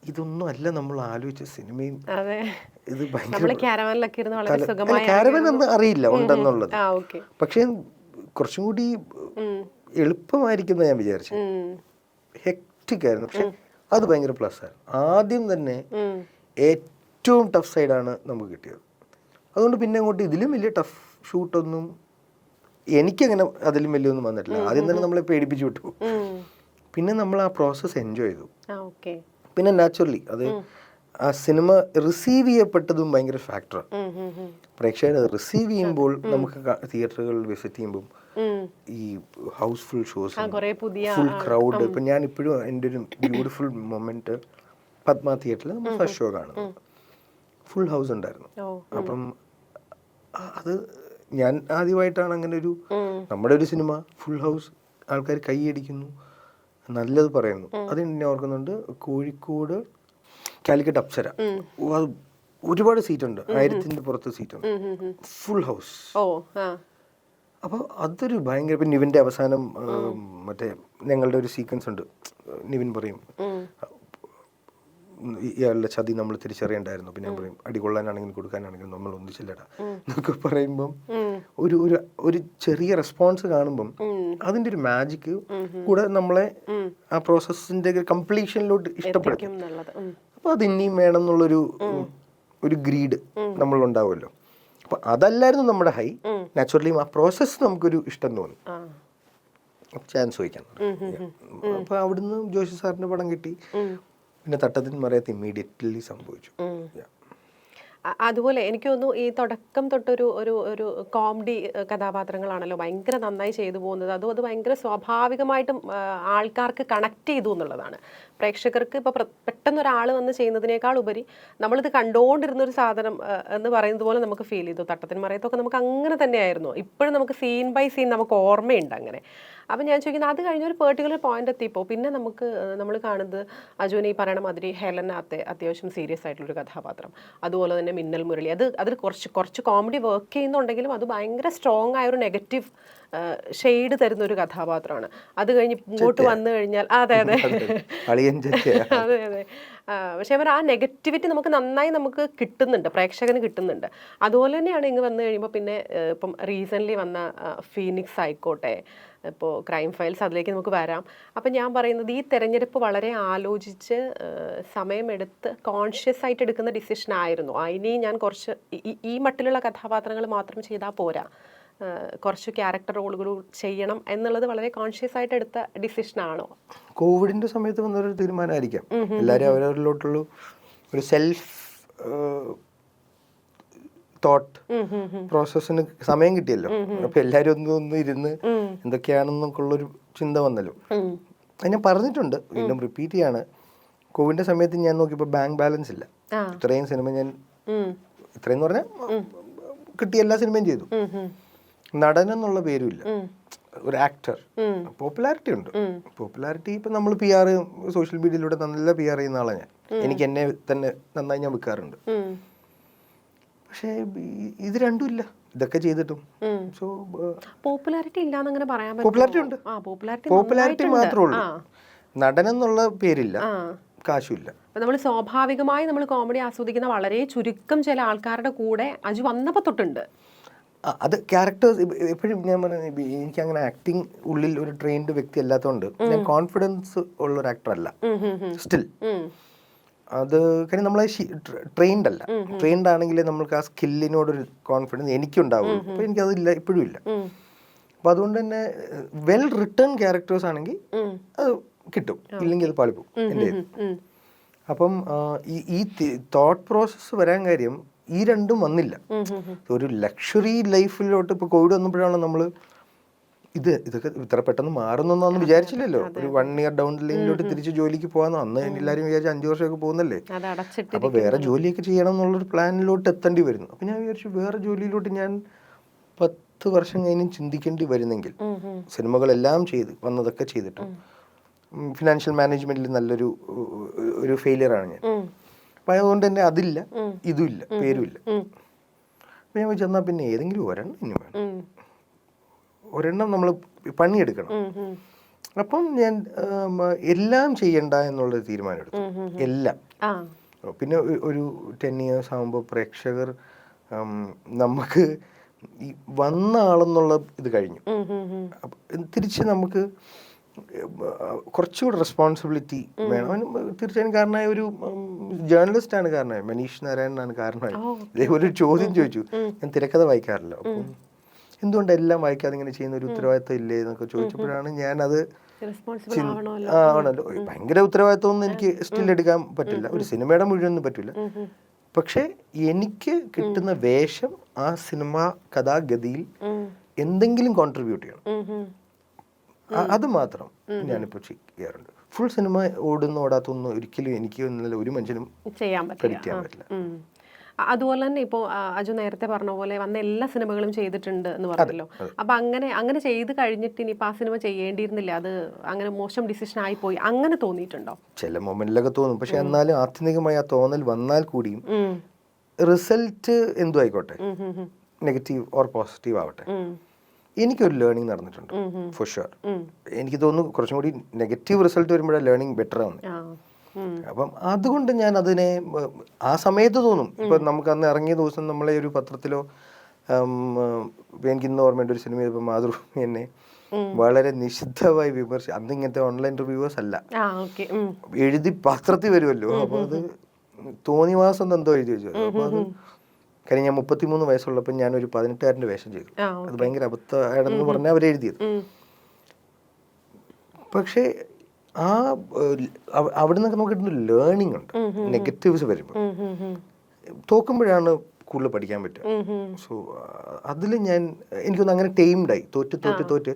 ഇതൊന്നും അല്ല നമ്മൾ ആലോചിച്ച സിനിമയും. ഇത് ക്യാരവൻ ഒന്നും അറിയില്ല ഉണ്ടെന്നുള്ളത്. പക്ഷെ കുറച്ചും കൂടി എളുപ്പമായിരിക്കും ഞാൻ വിചാരിച്ചു. ഹെക്റ്റിക് ആയിരുന്നു, പക്ഷെ അത് ഭയങ്കര പ്ലസ് ആയിരുന്നു. ആദ്യം തന്നെ ഏറ്റവും ടഫ് സൈഡാണ് നമുക്ക് കിട്ടിയത്. അതുകൊണ്ട് പിന്നെ അങ്ങോട്ട് ഇതിലും വലിയ ടഫ് ഷൂട്ടൊന്നും എനിക്കങ്ങനെ അതിലും വലിയൊന്നും വന്നിട്ടില്ല. ആദ്യം തന്നെ നമ്മളെ പേടിപ്പിച്ചു വിട്ടു. പിന്നെ നമ്മൾ ആ പ്രോസസ്സ് എൻജോയ് ചെയ്തു. പിന്നെ നാച്ചുറലി അത് ആ സിനിമ റിസീവ് ചെയ്യപ്പെട്ടതും ഭയങ്കര ഫാക്ടറാണ്. പ്രേക്ഷകർ റിസീവ് ചെയ്യുമ്പോൾ നമുക്ക് തിയേറ്ററുകളിൽ വിസിറ്റ് ചെയ്യുമ്പോൾ ഈ ഹൗസ്ഫുൾ ഷോസ്, ഫുൾ ക്രൗഡ്. ഇപ്പം ഞാൻ ഇപ്പോഴും എൻ്റെ ഒരു ബ്യൂട്ടിഫുൾ മൊമെന്റ് പത്മ തിയേറ്ററിൽ നമ്മൾ ഫസ്റ്റ് ഷോ കാണുന്നത്, ഫുൾ ഹൗസ് ഉണ്ടായിരുന്നു. അപ്പം അത് ഞാൻ ആദ്യമായിട്ടാണ് അങ്ങനെ ഒരു നമ്മുടെ ഒരു സിനിമ ഫുൾ ഹൗസ്, ആൾക്കാർ കൈയടിക്കുന്നു, നല്ലത് പറയുന്നു. അത് ഞാൻ ഓർക്കുന്നുണ്ട്. കോഴിക്കോട് കാലിക്കറ്റ് അപ്സര, ഒരുപാട് സീറ്റുണ്ട്, 1000-ന്റെ പുറത്ത് സീറ്റുണ്ട്, ഫുൾ ഹൗസ്. അപ്പോൾ അതൊരു ഭയങ്കര. പിന്നെ നിവിൻ്റെ അവസാനം മറ്റേ ഞങ്ങളുടെ ഒരു സീക്വൻസ് ഉണ്ട്. നിവിൻ പറയും ഇയാളുടെ ചതി നമ്മൾ തിരിച്ചറിയണ്ടായിരുന്നു. പിന്നെ പറയും അടികൊള്ളാനാണെങ്കിലും കൊടുക്കാനാണെങ്കിലും നമ്മൾ ഒന്നിച്ചില്ലടാ എന്നൊക്കെ പറയുമ്പം ഒരു ചെറിയ റെസ്പോൺസ് കാണുമ്പം അതിൻ്റെ ഒരു മാജിക്ക് കൂടെ നമ്മളെ ആ പ്രോസസ്സിന്റെ കംപ്ലീഷനിലോട്ട് ഇഷ്ടപ്പെടും. അപ്പോൾ അത് ഇനിയും വേണം എന്നുള്ളൊരു ഗ്രീഡ് നമ്മളുണ്ടാവുമല്ലോ. അപ്പോൾ അതല്ലായിരുന്നു നമ്മുടെ ഹൈ. നാച്ചുറലി ആ പ്രോസസ്സ് നമുക്കൊരു ഇഷ്ടം തോന്നി, ചാൻസ് ചോദിക്കാൻ. അപ്പോൾ അവിടുന്ന് ജോഷി സാറിന്റെ പടം കിട്ടി. പിന്നെ തട്ടത്തിന് മറിയാത്ത ഇമ്മീഡിയറ്റ്ലി സംഭവിച്ചു. അതുപോലെ എനിക്ക് തോന്നുന്നു ഈ തുടക്കം തൊട്ടൊരു ഒരു ഒരു കോമഡി കഥാപാത്രങ്ങളാണല്ലോ ഭയങ്കര നന്നായി ചെയ്തു പോകുന്നത്. അതും അത് ഭയങ്കര സ്വാഭാവികമായിട്ടും ആൾക്കാർക്ക് കണക്ട് ചെയ്തു എന്നുള്ളതാണ്. പ്രേക്ഷകർക്ക് ഇപ്പോൾ പെട്ടെന്ന് ഒരാൾ വന്ന് ചെയ്യുന്നതിനേക്കാൾ ഉപരി നമ്മളിത് കണ്ടുകൊണ്ടിരുന്നൊരു സാധനം എന്ന് പറയുന്നത് പോലെ നമുക്ക് ഫീൽ ചെയ്തു. തട്ടത്തിന് മറയത്തൊക്കെ നമുക്ക് അങ്ങനെ തന്നെയായിരുന്നു. ഇപ്പോഴും നമുക്ക് സീൻ ബൈ സീൻ നമുക്ക് ഓർമ്മയുണ്ട് അങ്ങനെ. അപ്പം ഞാൻ ചോദിക്കുന്നത് അത് കഴിഞ്ഞൊരു പെർട്ടിക്കുലർ പോയിന്റ് എത്തിയപ്പോൾ പിന്നെ നമ്മൾ കാണുന്നത് അജുവിനെ ഈ പറയണ മാതിരി ഹെലനകത്തെ അത്യാവശ്യം സീരിയസ് ആയിട്ടുള്ളൊരു കഥാപാത്രം, അതുപോലെ തന്നെ മിന്നൽ മുരളി, അതിൽ കുറച്ച് കോമഡി വർക്ക് ചെയ്യുന്നുണ്ടെങ്കിലും അത് ഭയങ്കര സ്ട്രോങ് ആയ ഒരു നെഗറ്റീവ് ഷെയ്ഡ് തരുന്ന ഒരു കഥാപാത്രമാണ്. അത് കഴിഞ്ഞ് ഇങ്ങോട്ട് വന്നു കഴിഞ്ഞാൽ അതെ അതെ അതെ അതെ പക്ഷെ അവർ ആ നെഗറ്റിവിറ്റി നമുക്ക് കിട്ടുന്നുണ്ട്, പ്രേക്ഷകന് കിട്ടുന്നുണ്ട്. അതുപോലെ തന്നെയാണ് ഇങ്ങ് വന്നു കഴിയുമ്പോൾ പിന്നെ ഇപ്പം റീസെൻ്റ്ലി വന്ന ഫീനിക്സ് ആയിക്കോട്ടെ, ഇപ്പോൾ ക്രൈം ഫയൽസ്, അതിലേക്ക് നമുക്ക് വരാം. അപ്പം ഞാൻ പറയുന്നത് ഈ തെരഞ്ഞെടുപ്പ് വളരെ ആലോചിച്ച് സമയമെടുത്ത് കോൺഷ്യസ് ആയിട്ട് എടുക്കുന്ന ഡിസിഷൻ ആയിരുന്നു. ഇനി ഞാൻ കുറച്ച് ഈ മട്ടിലുള്ള കഥാപാത്രങ്ങൾ മാത്രം ചെയ്താൽ പോരാ, കുറച്ച് ക്യാരക്ടർ റോളുകൾ ചെയ്യണം എന്നുള്ളത് വളരെ കോൺഷ്യസ് ആയിട്ട് എടുത്ത ഡിസിഷനാണോ? കോവിഡിന്റെ സമയത്ത് വന്നൊരു തീരുമാനമായിരിക്കാം. എല്ലാവരും അവരവരിലോട്ടുള്ള ഒരു സെൽഫ് തോട്ട് പ്രോസസ്സിന് സമയം കിട്ടിയല്ലോ. അപ്പൊ എല്ലാവരും ഒന്ന് ഇരുന്ന് എന്തൊക്കെയാണെന്നൊക്കെയുള്ളൊരു ചിന്ത വന്നല്ലോ. അത് ഞാൻ പറഞ്ഞിട്ടുണ്ട്, വീണ്ടും റിപ്പീറ്റ് ചെയ്യാണ്. കോവിഡിന്റെ സമയത്ത് ഞാൻ നോക്കിയപ്പോൾ ബാങ്ക് ബാലൻസ് ഇല്ല. ഇത്രയും സിനിമ ഞാൻ ഇത്രയും പറഞ്ഞാൽ കിട്ടിയ എല്ലാ സിനിമയും ചെയ്തു. നടൻ എന്നുള്ള പേരുമില്ല, ഒരു ആക്ടർ. പോപ്പുലാരിറ്റി ഉണ്ട്. പോപ്പുലാരിറ്റി ഇപ്പം നമ്മൾ PR സോഷ്യൽ മീഡിയയിലൂടെ നല്ല PR ചെയ്യുന്ന ആളാണ് ഞാൻ. എനിക്ക് എന്നെ തന്നെ നന്നായി ഞാൻ വിൽക്കാറുണ്ട്. പക്ഷേ ഇത് രണ്ടും ഇല്ല, ഇതൊക്കെ ചെയ്തിട്ടും. സോ പോപ്പുലാരിറ്റി ഇല്ലാന്നങ്ങനെ പറയാൻ പറ്റും. പോപ്പുലാരിറ്റി ഉണ്ട്, പോപ്പുലാരിറ്റി മാത്രമേ ഉള്ളൂ. നടനെന്നുള്ള പേരില്ല, കാശുമില്ല. നമ്മൾ സ്വാഭാവികമായി നമ്മൾ കോമഡി ആസ്വദിക്കുന്ന വളരെ ചുരുക്കം ചില ആൾക്കാരുടെ കൂടെ അജു വന്നപ്പോൾ തൊട്ടുണ്ട്. അത് ക്യാരക്ടേഴ്സ് എപ്പോഴും ഞാൻ പറഞ്ഞത്, എനിക്ക് അങ്ങനെ ആക്ടിങ് ഉള്ളിൽ ഒരു ട്രെയിൻഡ് വ്യക്തി അല്ലാത്തതുകൊണ്ട് ഞാൻ കോൺഫിഡൻസ് ഉള്ള ഒരു ആക്ടർ അല്ല സ്റ്റിൽ. അത് കാര്യം നമ്മളെ ട്രെയിൻഡ് അല്ല. ട്രെയിൻഡ് ആണെങ്കിലേ നമ്മൾക്ക് ആ സ്കില്ലിനോടൊരു കോൺഫിഡൻസ് എനിക്കുണ്ടാവുള്ളൂ. അപ്പോൾ എനിക്കതില്ല, ഇപ്പോഴും ഇല്ല. അപ്പോൾ അതുകൊണ്ട് തന്നെ വെൽ റിട്ടേൺ ക്യാരക്ടേഴ്സ് ആണെങ്കിൽ അത് കിട്ടും, ഇല്ലെങ്കിൽ അത് പാളിപ്പോകും എൻ്റെ. അപ്പം ഈ തോട്ട് പ്രോസസ്സ് വരാൻ കാര്യം ഈ രണ്ടും വന്നില്ല. ഒരു ലക്ഷറി ലൈഫിലോട്ട് ഇപ്പോൾ കോവിഡ് വന്നപ്പോഴാണ് നമ്മൾ ഇതൊക്കെ ഇത്ര പെട്ടെന്ന് മാറുന്നൊന്നും വിചാരിച്ചില്ലല്ലോ. ഒരു 1 ഇയർ ഡൗൺ ലൈനിലോട്ട് തിരിച്ച് ജോലിക്ക് പോകാന്ന് അന്ന് എല്ലാവരും വിചാരിച്ചു 5 വർഷമൊക്കെ പോകുന്നല്ലേ. അപ്പോൾ വേറെ ജോലിയൊക്കെ ചെയ്യണം എന്നുള്ളൊരു പ്ലാനിലോട്ട് എത്തേണ്ടി വരുന്നു. അപ്പോൾ ഞാൻ വിചാരിച്ചു വേറെ ജോലിയിലോട്ട് ഞാൻ 10 വർഷം കഴിഞ്ഞ് ചിന്തിക്കേണ്ടി വരുന്നെങ്കിൽ, സിനിമകളെല്ലാം വന്നതൊക്കെ ചെയ്തിട്ടും ഫിനാൻഷ്യൽ മാനേജ്മെന്റിൽ നല്ലൊരു ഫെയിലിയറാണ് ഞാൻ. അപ്പം അതുകൊണ്ട് തന്നെ അതില്ല, ഇതുമില്ല, പേരുമില്ല. അപ്പം ഞാൻ ചെന്നാൽ പിന്നെ ഏതെങ്കിലും ഒരെണ്ണം ഇനി വേണം, ഒരെണ്ണം നമ്മൾ പണിയെടുക്കണം. അപ്പം ഞാൻ എല്ലാം ചെയ്യണ്ട എന്നുള്ളൊരു തീരുമാനം എടുത്തു, എല്ലാം. പിന്നെ ഒരു 10 years ആകുമ്പോൾ പ്രേക്ഷകർ നമുക്ക് ഈ വന്ന ആളെന്നുള്ള ഇത് കഴിഞ്ഞു. തിരിച്ച് നമുക്ക് കുറച്ചുകൂടി റെസ്പോൺസിബിലിറ്റി വേണം. തീർച്ചയായും കാരണമായ ഒരു ജേർണലിസ്റ്റാണ് കാരണമായി, മനീഷ് നാരായണനാണ് കാരണമായി. ഇതേപോലെ ഒരു ചോദ്യം ചോദിച്ചു, ഞാൻ തിരക്കഥ വായിക്കാറില്ല, അപ്പം എന്തുകൊണ്ട് എല്ലാം വായിക്കാതെ ഇങ്ങനെ ചെയ്യുന്ന ഒരു ഉത്തരവാദിത്തം ഇല്ലേ എന്നൊക്കെ ചോദിച്ചപ്പോഴാണ് ഞാനത് ആണല്ലോ, ഭയങ്കര ഉത്തരവാദിത്തമൊന്നും എനിക്ക് സ്റ്റിൽ എടുക്കാൻ പറ്റില്ല, ഒരു സിനിമയുടെ മുഴുവനൊന്നും പറ്റില്ല. പക്ഷെ എനിക്ക് കിട്ടുന്ന വേഷം ആ സിനിമ കഥാഗതിയിൽ എന്തെങ്കിലും കോൺട്രിബ്യൂട്ട് ചെയ്യണം, അത് മാത്രം ഞാനിപ്പോൾ ചെയ്യാറുണ്ട്. ഫുൾ സിനിമ ഓടാത്തൊന്നും ഒരിക്കലും എനിക്ക് ഒരു മനുഷ്യനും പ്രഡിക്റ്റ് പറ്റില്ല. അതുപോലെ തന്നെ ഇപ്പോൾ അജു നേരത്തെ പറഞ്ഞ പോലെ വന്ന എല്ലാ സിനിമകളും ചെയ്തിട്ടുണ്ട് എന്ന് പറഞ്ഞല്ലോ. അപ്പൊ അങ്ങനെ ചെയ്ത് കഴിഞ്ഞിട്ട് ഇനിയിപ്പോൾ ആ സിനിമ ചെയ്യേണ്ടിയിരുന്നില്ല, അത് അങ്ങനെ മോശം ഡിസിഷൻ ആയി പോയി, അങ്ങനെ തോന്നിയിട്ടുണ്ടോ? ചില മൊമെന്റിലൊക്കെ തോന്നും. പക്ഷെ എന്നാലും ആത്യന്തികമായി ആ തോന്നൽ വന്നാൽ കൂടിയും റിസൾട്ട് എന്തും ആയിക്കോട്ടെ, നെഗറ്റീവ് ഓർ പോസിറ്റീവ് ആവട്ടെ, എനിക്കൊരു ലേണിംഗ് നടന്നിട്ടുണ്ട് ഫോർ ഷുവർ. എനിക്ക് തോന്നുന്നു കുറച്ചും കൂടി നെഗറ്റീവ് റിസൾട്ട് വരുമ്പോഴാണ് ലേണിംഗ് ബെറ്റർ ആണ്. അപ്പം അതുകൊണ്ട് ഞാൻ അതിനെ ആ സമയത്ത് തോന്നും. ഇപ്പം നമുക്ക് അന്ന് ഇറങ്ങിയ ദിവസം നമ്മളെ ഒരു പത്രത്തിലോ, എനിക്ക് ഇന്ന് ഓർമ്മയുണ്ട് ഒരു സിനിമ ഇപ്പം മാതൃഭൂമി എന്നെ വളരെ നിഷിദ്ധമായി അന്ന് ഇങ്ങനത്തെ ഓൺലൈൻ റിവ്യൂവേഴ്സ് അല്ല, എഴുതി പത്രത്തിൽ വരുമല്ലോ. അപ്പോൾ അത് തോന്നിവാസം എന്തോ എഴുതി വെച്ചു. അപ്പോൾ അത് കാര്യം ഞാൻ 33 വയസ്സുള്ളപ്പോൾ ഞാനൊരു 18-കാരൻ്റെ വേഷം ചെയ്തു. അത് ഭയങ്കര അബദ്ധമാണെന്ന് പറഞ്ഞാൽ അവരെഴുതിയത്. പക്ഷേ അവിടെ നിന്നൊക്കെ നമുക്ക് കിട്ടുന്ന ലേണിംഗ് ഉണ്ട് നെഗറ്റീവ്സ് വരുമ്പോൾ. തോക്കുമ്പോഴാണ് കൂടുതൽ പഠിക്കാൻ പറ്റുക. സോ അതിൽ എനിക്കൊന്ന് അങ്ങനെ ടൈംഡായി തോറ്റ്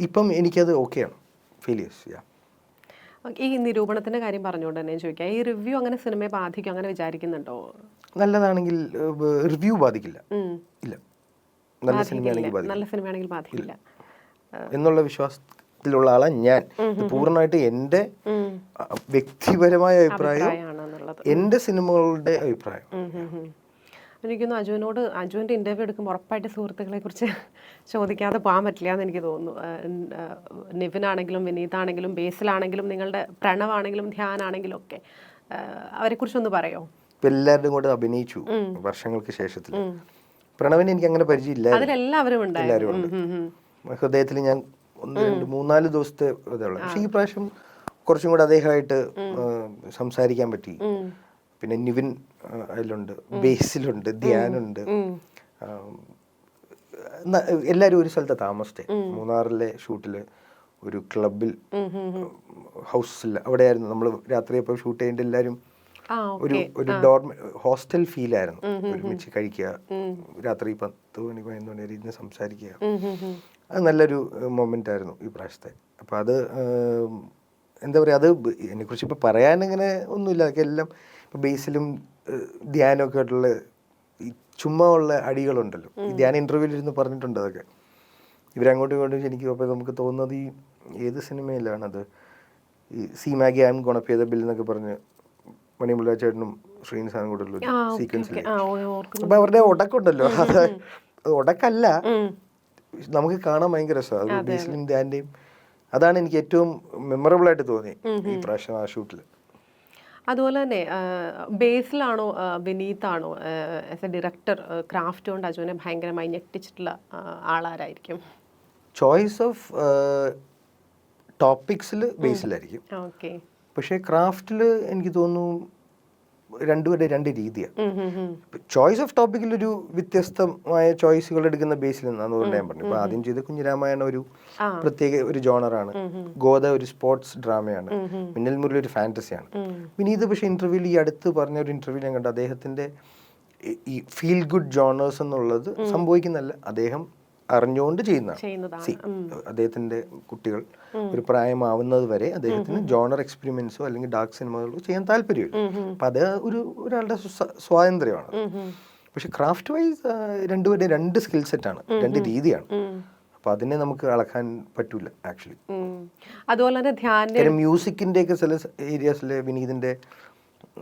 ഇപ്പം എനിക്കത് ഓക്കെയാണ്. ഫെയിലിയേഴ്സ് ഈ നിരൂപണത്തിന്റെ കാര്യം പറഞ്ഞുകൊണ്ട് തന്നെ ചോദിക്കാം, ഈ റിവ്യൂ അങ്ങനെ സിനിമയെ ബാധിക്കും അങ്ങനെ വിചാരിക്കുന്നുണ്ടോ? നല്ലതാണെങ്കിൽ റിവ്യൂ ബാധിക്കില്ല. ഇല്ല, നല്ല സിനിമയാണെങ്കിൽ ബാധിക്കില്ല എന്നുള്ള വിശ്വാസത്തിലുള്ള ആളാണ് ഞാൻ. പൂർണ്ണമായിട്ട് എൻ്റെ വ്യക്തിപരമായ അഭിപ്രായം, എൻ്റെ സിനിമകളുടെ അഭിപ്രായം. എനിക്കൊന്ന് അജുവിൻ്റെ ഇൻ്റർവ്യൂ എടുക്കുമ്പോൾ ഉറപ്പായിട്ട് സുഹൃത്തുക്കളെ കുറിച്ച് ചോദിക്കാതെ പോകാൻ പറ്റില്ല എന്ന് എനിക്ക് തോന്നുന്നു. നിവിനാണെങ്കിലും വിനീതാണെങ്കിലും ബേസിലാണെങ്കിലും നിങ്ങളുടെ പ്രണവാണെങ്കിലും ധ്യാനാണെങ്കിലും ഒക്കെ അവരെക്കുറിച്ചൊന്ന് പറയോ? ഇപ്പം എല്ലാവരുടെയും കൂടെ അഭിനയിച്ചു വർഷങ്ങൾക്ക് ശേഷത്തിൽ. പ്രണവിനെ എനിക്ക് അങ്ങനെ പരിചയമില്ല. അതിലെല്ലാവരും എല്ലാവരും ഉണ്ട്. ഹൃദയത്തിൽ ഞാൻ 1-2-3-4 ദിവസത്തെ ഇതുള്ളൂ. പക്ഷേ ഈ പ്രാവശ്യം കുറച്ചും കൂടെ അദ്ദേഹമായിട്ട് സംസാരിക്കാൻ പറ്റി. പിന്നെ നിവിൻ അതിലുണ്ട്, ബേസിലുണ്ട്, ധ്യാനുണ്ട്. എല്ലാവരും ഒരു സ്ഥലത്ത് താമസിച്ചേ. മൂന്നാറിലെ ഷൂട്ടില് ഒരു ക്ലബിൽ, ഹൗസിൽ, അവിടെയായിരുന്നു നമ്മൾ രാത്രി ഇപ്പോൾ ഷൂട്ട് ചെയ്യേണ്ട. എല്ലാവരും ഒരു ഹോസ്റ്റൽ ഫീലായിരുന്നു. ഒരുമിച്ച് കഴിക്കുക, രാത്രി 10-11 മണി വരെ ഇരുന്ന് സംസാരിക്കുക. അത് നല്ലൊരു മൊമെന്റ് ആയിരുന്നു ഈ പ്രാവശ്യത്തെ. അപ്പം അത് എന്താ പറയുക, അത് എന്നെക്കുറിച്ച് ഇപ്പോൾ പറയാനിങ്ങനെ ഒന്നുമില്ല. അതൊക്കെ എല്ലാം ഇപ്പോൾ ബേസിലും ധ്യാനമൊക്കെ ആയിട്ടുള്ള ഈ ചുമ്മാ ഉള്ള അടികളുണ്ടല്ലോ. ഈ ധ്യാന ഇൻ്റർവ്യൂവിലിരുന്ന് പറഞ്ഞിട്ടുണ്ട് അതൊക്കെ. ഇവരങ്ങോട്ടും ഇങ്ങോട്ടും എനിക്ക് അപ്പോൾ നമുക്ക് തോന്നുന്നത് ഈ ഏത് സിനിമയിലാണത്, ഈ C Maggi I M gonna pay the bill എന്നൊക്കെ പറഞ്ഞ് മണിമുല്ല ചേട്ടനും ശ്രീനിസാനും കൂടെ ഉള്ള സീക്വൻസിൽ. അപ്പം അവരുടെ ഉടക്കുണ്ടല്ലോ, അത് ഉടക്കല്ല, നമുക്ക് കാണാൻ ഭയങ്കര രസമാണ്. അത് ബേസിലും ധ്യാൻ്റെയും അതാണ് എനിക്ക് ഏറ്റവും മെമ്മറബിൾ ആയിട്ട് തോന്നി ഈ പ്രാവശ്യം ആ ഷൂട്ടിൽ. അതുപോലെ തന്നെ ബേസിലാണോ വിനീതാണോ ആസ് എ ഡയറക്ടർ ക്രാഫ്റ്റ് കൊണ്ട് അജുവിനെ ഭയങ്കരമായി ഞെട്ടിച്ചിട്ടുള്ള ആളാരായിരിക്കും? Choice of ടോപ്പിക്സിൽ ബേസിലായിരിക്കും. പക്ഷേ ക്രാഫ്റ്റിൽ എനിക്ക് തോന്നുന്നു രണ്ടുപേരുടെ രണ്ട് രീതിയാണ്. ചോയ്സ് ഓഫ് ടോപ്പിക്കിൽ ഒരു വ്യത്യസ്തമായ ചോയ്സുകൾ എടുക്കുന്ന ബേസിൽ നിന്നാണ് അതുകൊണ്ട് ഞാൻ പറഞ്ഞു. ഇപ്പൊ ആദ്യം ചെയ്ത കുഞ്ഞിരാമായണ ഒരു പ്രത്യേക ഒരു ജോണറാണ്, ഗോദ ഒരു സ്പോർട്സ് ഡ്രാമയാണ്, മിന്നൽ മുരളി ഒരു ഫാന്റസിയാണ്. വിനീത് പക്ഷേ ഇന്റർവ്യൂവിൽ ഈ അടുത്ത് പറഞ്ഞ ഒരു ഇന്റർവ്യൂ ഞാൻ കണ്ടു, അദ്ദേഹത്തിന്റെ ഈ ഫീൽ ഗുഡ് ജോണേഴ്സ് എന്നുള്ളത് സംഭവിക്കുന്നല്ല, അദ്ദേഹം അറിഞ്ഞുകൊണ്ട് ചെയ്യുന്നതാണ്. അദ്ദേഹത്തിന്റെ കുട്ടികൾ ഒരു പ്രായമാവുന്നത് വരെ അദ്ദേഹത്തിന് ജോണർ എക്സ്പെരിമെന്റ്സോ അല്ലെങ്കിൽ ഡാർക്ക് സിനിമകളോ ചെയ്യാൻ താല്പര്യമില്ല. അപ്പൊ അത് ഒരാളുടെ സ്വാതന്ത്ര്യമാണ്. പക്ഷെ ക്രാഫ്റ്റ് വൈസ് രണ്ടുപേരുടെ രണ്ട് സ്കിൽ സെറ്റാണ്, രണ്ട് രീതിയാണ്. അപ്പൊ അതിനെ നമുക്ക് അളക്കാൻ പറ്റൂല ആക്ച്വലി. അതുപോലെ തന്നെ മ്യൂസിക്കിന്റെ ഒക്കെ ചില ഏരിയാസിലെ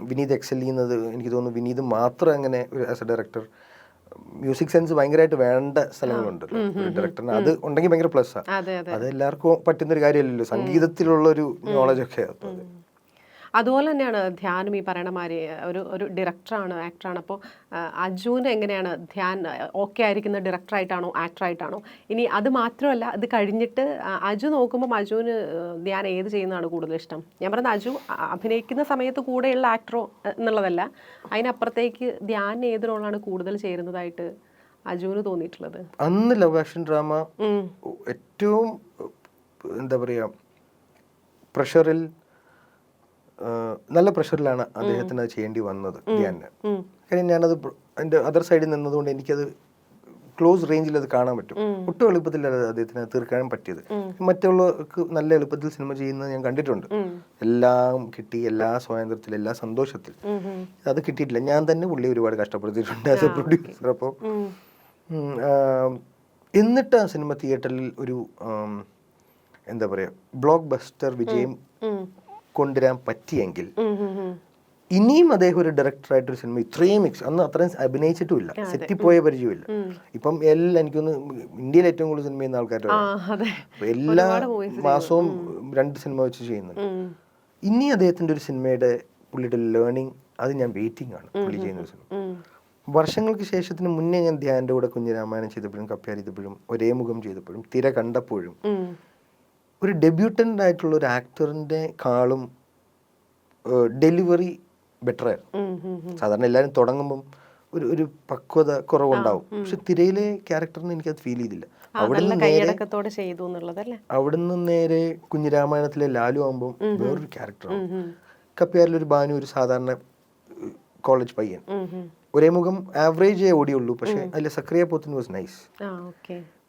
വിനീത് എക്സൽ ചെയ്യുന്നത് എനിക്ക് തോന്നുന്നു. വിനീത് മാത്രം അങ്ങനെ as A director music sense ഭയങ്കരമായിട്ട് വേണ്ട സ്ഥലങ്ങളുണ്ട് ഡയറക്ടറിന്. അത് ഉണ്ടെങ്കിൽ ഭയങ്കര പ്ലസ് ആണ്. അത് എല്ലാവർക്കും പറ്റുന്ന ഒരു കാര്യമല്ലല്ലോ, സംഗീതത്തിലുള്ള ഒരു നോളജ് ഒക്കെ. അതുപോലെ തന്നെയാണ് ധ്യാനും ഈ പറയണ മാതിരി ഒരു ഡയറക്ടറാണ്, ആക്ടറാണ്. അപ്പോൾ അജുവിന് എങ്ങനെയാണ് ധ്യാൻ ഓക്കെ ആയിരിക്കുന്ന ഡയറക്ടറായിട്ടാണോ ആക്ടറായിട്ടാണോ? ഇനി അത് മാത്രമല്ല, ഇത് കഴിഞ്ഞിട്ട് അജു നോക്കുമ്പോൾ അജുവിന് ധ്യാൻ ഏത് ചെയ്യുന്നതാണ് കൂടുതൽ ഇഷ്ടം? ഞാൻ പറയുന്നത് അജു അഭിനയിക്കുന്ന സമയത്ത് കൂടെയുള്ള ആക്ടറോ എന്നുള്ളതല്ല, അതിനപ്പുറത്തേക്ക് ധ്യാൻ ഏത് റോളാണ് കൂടുതൽ ചേരുന്നതായിട്ട് അജുവിന് തോന്നിയിട്ടുള്ളത്? അന്ന് ലവ് ആക്ഷൻ ഡ്രാമ ഏറ്റവും എന്താ പറയുക, പ്രഷറിൽ നല്ല പ്രഷറിലാണ് അദ്ദേഹത്തിന് അത് ചെയ്യേണ്ടി വന്നത് ധ്യാനിന്. കാര്യം ഞാനത് എൻ്റെ അതർ സൈഡിൽ നിന്നതുകൊണ്ട് എനിക്കത് ക്ലോസ് റേഞ്ചിൽ അത് കാണാൻ പറ്റും. ഒട്ടും എളുപ്പത്തിലല്ല അദ്ദേഹത്തിന് തീർക്കാനും പറ്റിയത്. മറ്റുള്ളവർക്ക് നല്ല എളുപ്പത്തിൽ സിനിമ ചെയ്യുന്നത് ഞാൻ കണ്ടിട്ടുണ്ട്. എല്ലാം കിട്ടി, എല്ലാ സ്വാതന്ത്ര്യത്തിൽ, എല്ലാ സന്തോഷത്തിൽ. അത് കിട്ടിയിട്ടില്ല. ഞാൻ തന്നെ പുള്ളി ഒരുപാട് കഷ്ടപ്പെടുത്തിയിട്ടുണ്ട് ആസ് എ പ്രൊഡ്യൂസർ. അപ്പോൾ എന്നിട്ട് ആ സിനിമ തിയേറ്ററിൽ ഒരു എന്താ പറയുക ബ്ലോക്ക് ബസ്റ്റർ വിജയം കൊണ്ടുവരാൻ പറ്റിയെങ്കിൽ ഇനിയും അദ്ദേഹം ഒരു ഡയറക്ടറായിട്ടൊരു സിനിമ ഇത്രയും അന്ന് അത്രയും അഭിനയിച്ചിട്ടുമില്ല, സെറ്റിൽ പോയ പരിചയമില്ല. ഇപ്പം എല്ലാം എനിക്കൊന്ന് ഇന്ത്യയിൽ ഏറ്റവും കൂടുതൽ സിനിമ ചെയ്യുന്ന ആൾക്കാരാണ്. എല്ലാ മാസവും 2 സിനിമ വെച്ച് ചെയ്യുന്നുണ്ട്. ഇനി അദ്ദേഹത്തിന്റെ ഒരു സിനിമയുടെ പുള്ളിയുടെ ലേണിംഗ്, അത് ഞാൻ വെയിറ്റിംഗ് ആണ്. പുള്ളി ചെയ്യുന്ന ഒരു സിനിമ വർഷങ്ങൾക്ക് ശേഷത്തിന് മുന്നേ ഞാൻ ധ്യാൻ്റെ കൂടെ കുഞ്ഞിരാമായണം ചെയ്തപ്പോഴും കപ്പ്യാർ ചെയ്തപ്പോഴും ഒരേ മുഖം ചെയ്തപ്പോഴും തിര കണ്ടപ്പോഴും ഒരു ഡെബ്യൂട്ടൻ്റ് ആയിട്ടുള്ള ഒരു ആക്ടറിന്റെ കാളും ഡെലിവറി ബെറ്റർ ആയിരുന്നു. സാധാരണ എല്ലാവരും തുടങ്ങുമ്പം ഒരു പക്വത കുറവുണ്ടാവും. പക്ഷെ തിരയിലെ ക്യാരക്ടറിന് എനിക്കത് ഫീൽ ചെയ്തില്ല. അവിടുന്ന് നേരെ കുഞ്ഞിരാമായണത്തിലെ ലാലു ആകുമ്പോൾ വേറൊരു ക്യാരക്ടറാണ്. കപ്പ്യാരിലൊരു ബാനു ഒരു സാധാരണ കോളേജ് പയ്യൻ. ഒരേ മുഖം ആവറേജേ ഓടിയുള്ളൂ, പക്ഷെ അതിൽ സക്രിയ പോത്തൻ വാസ് നൈസ്.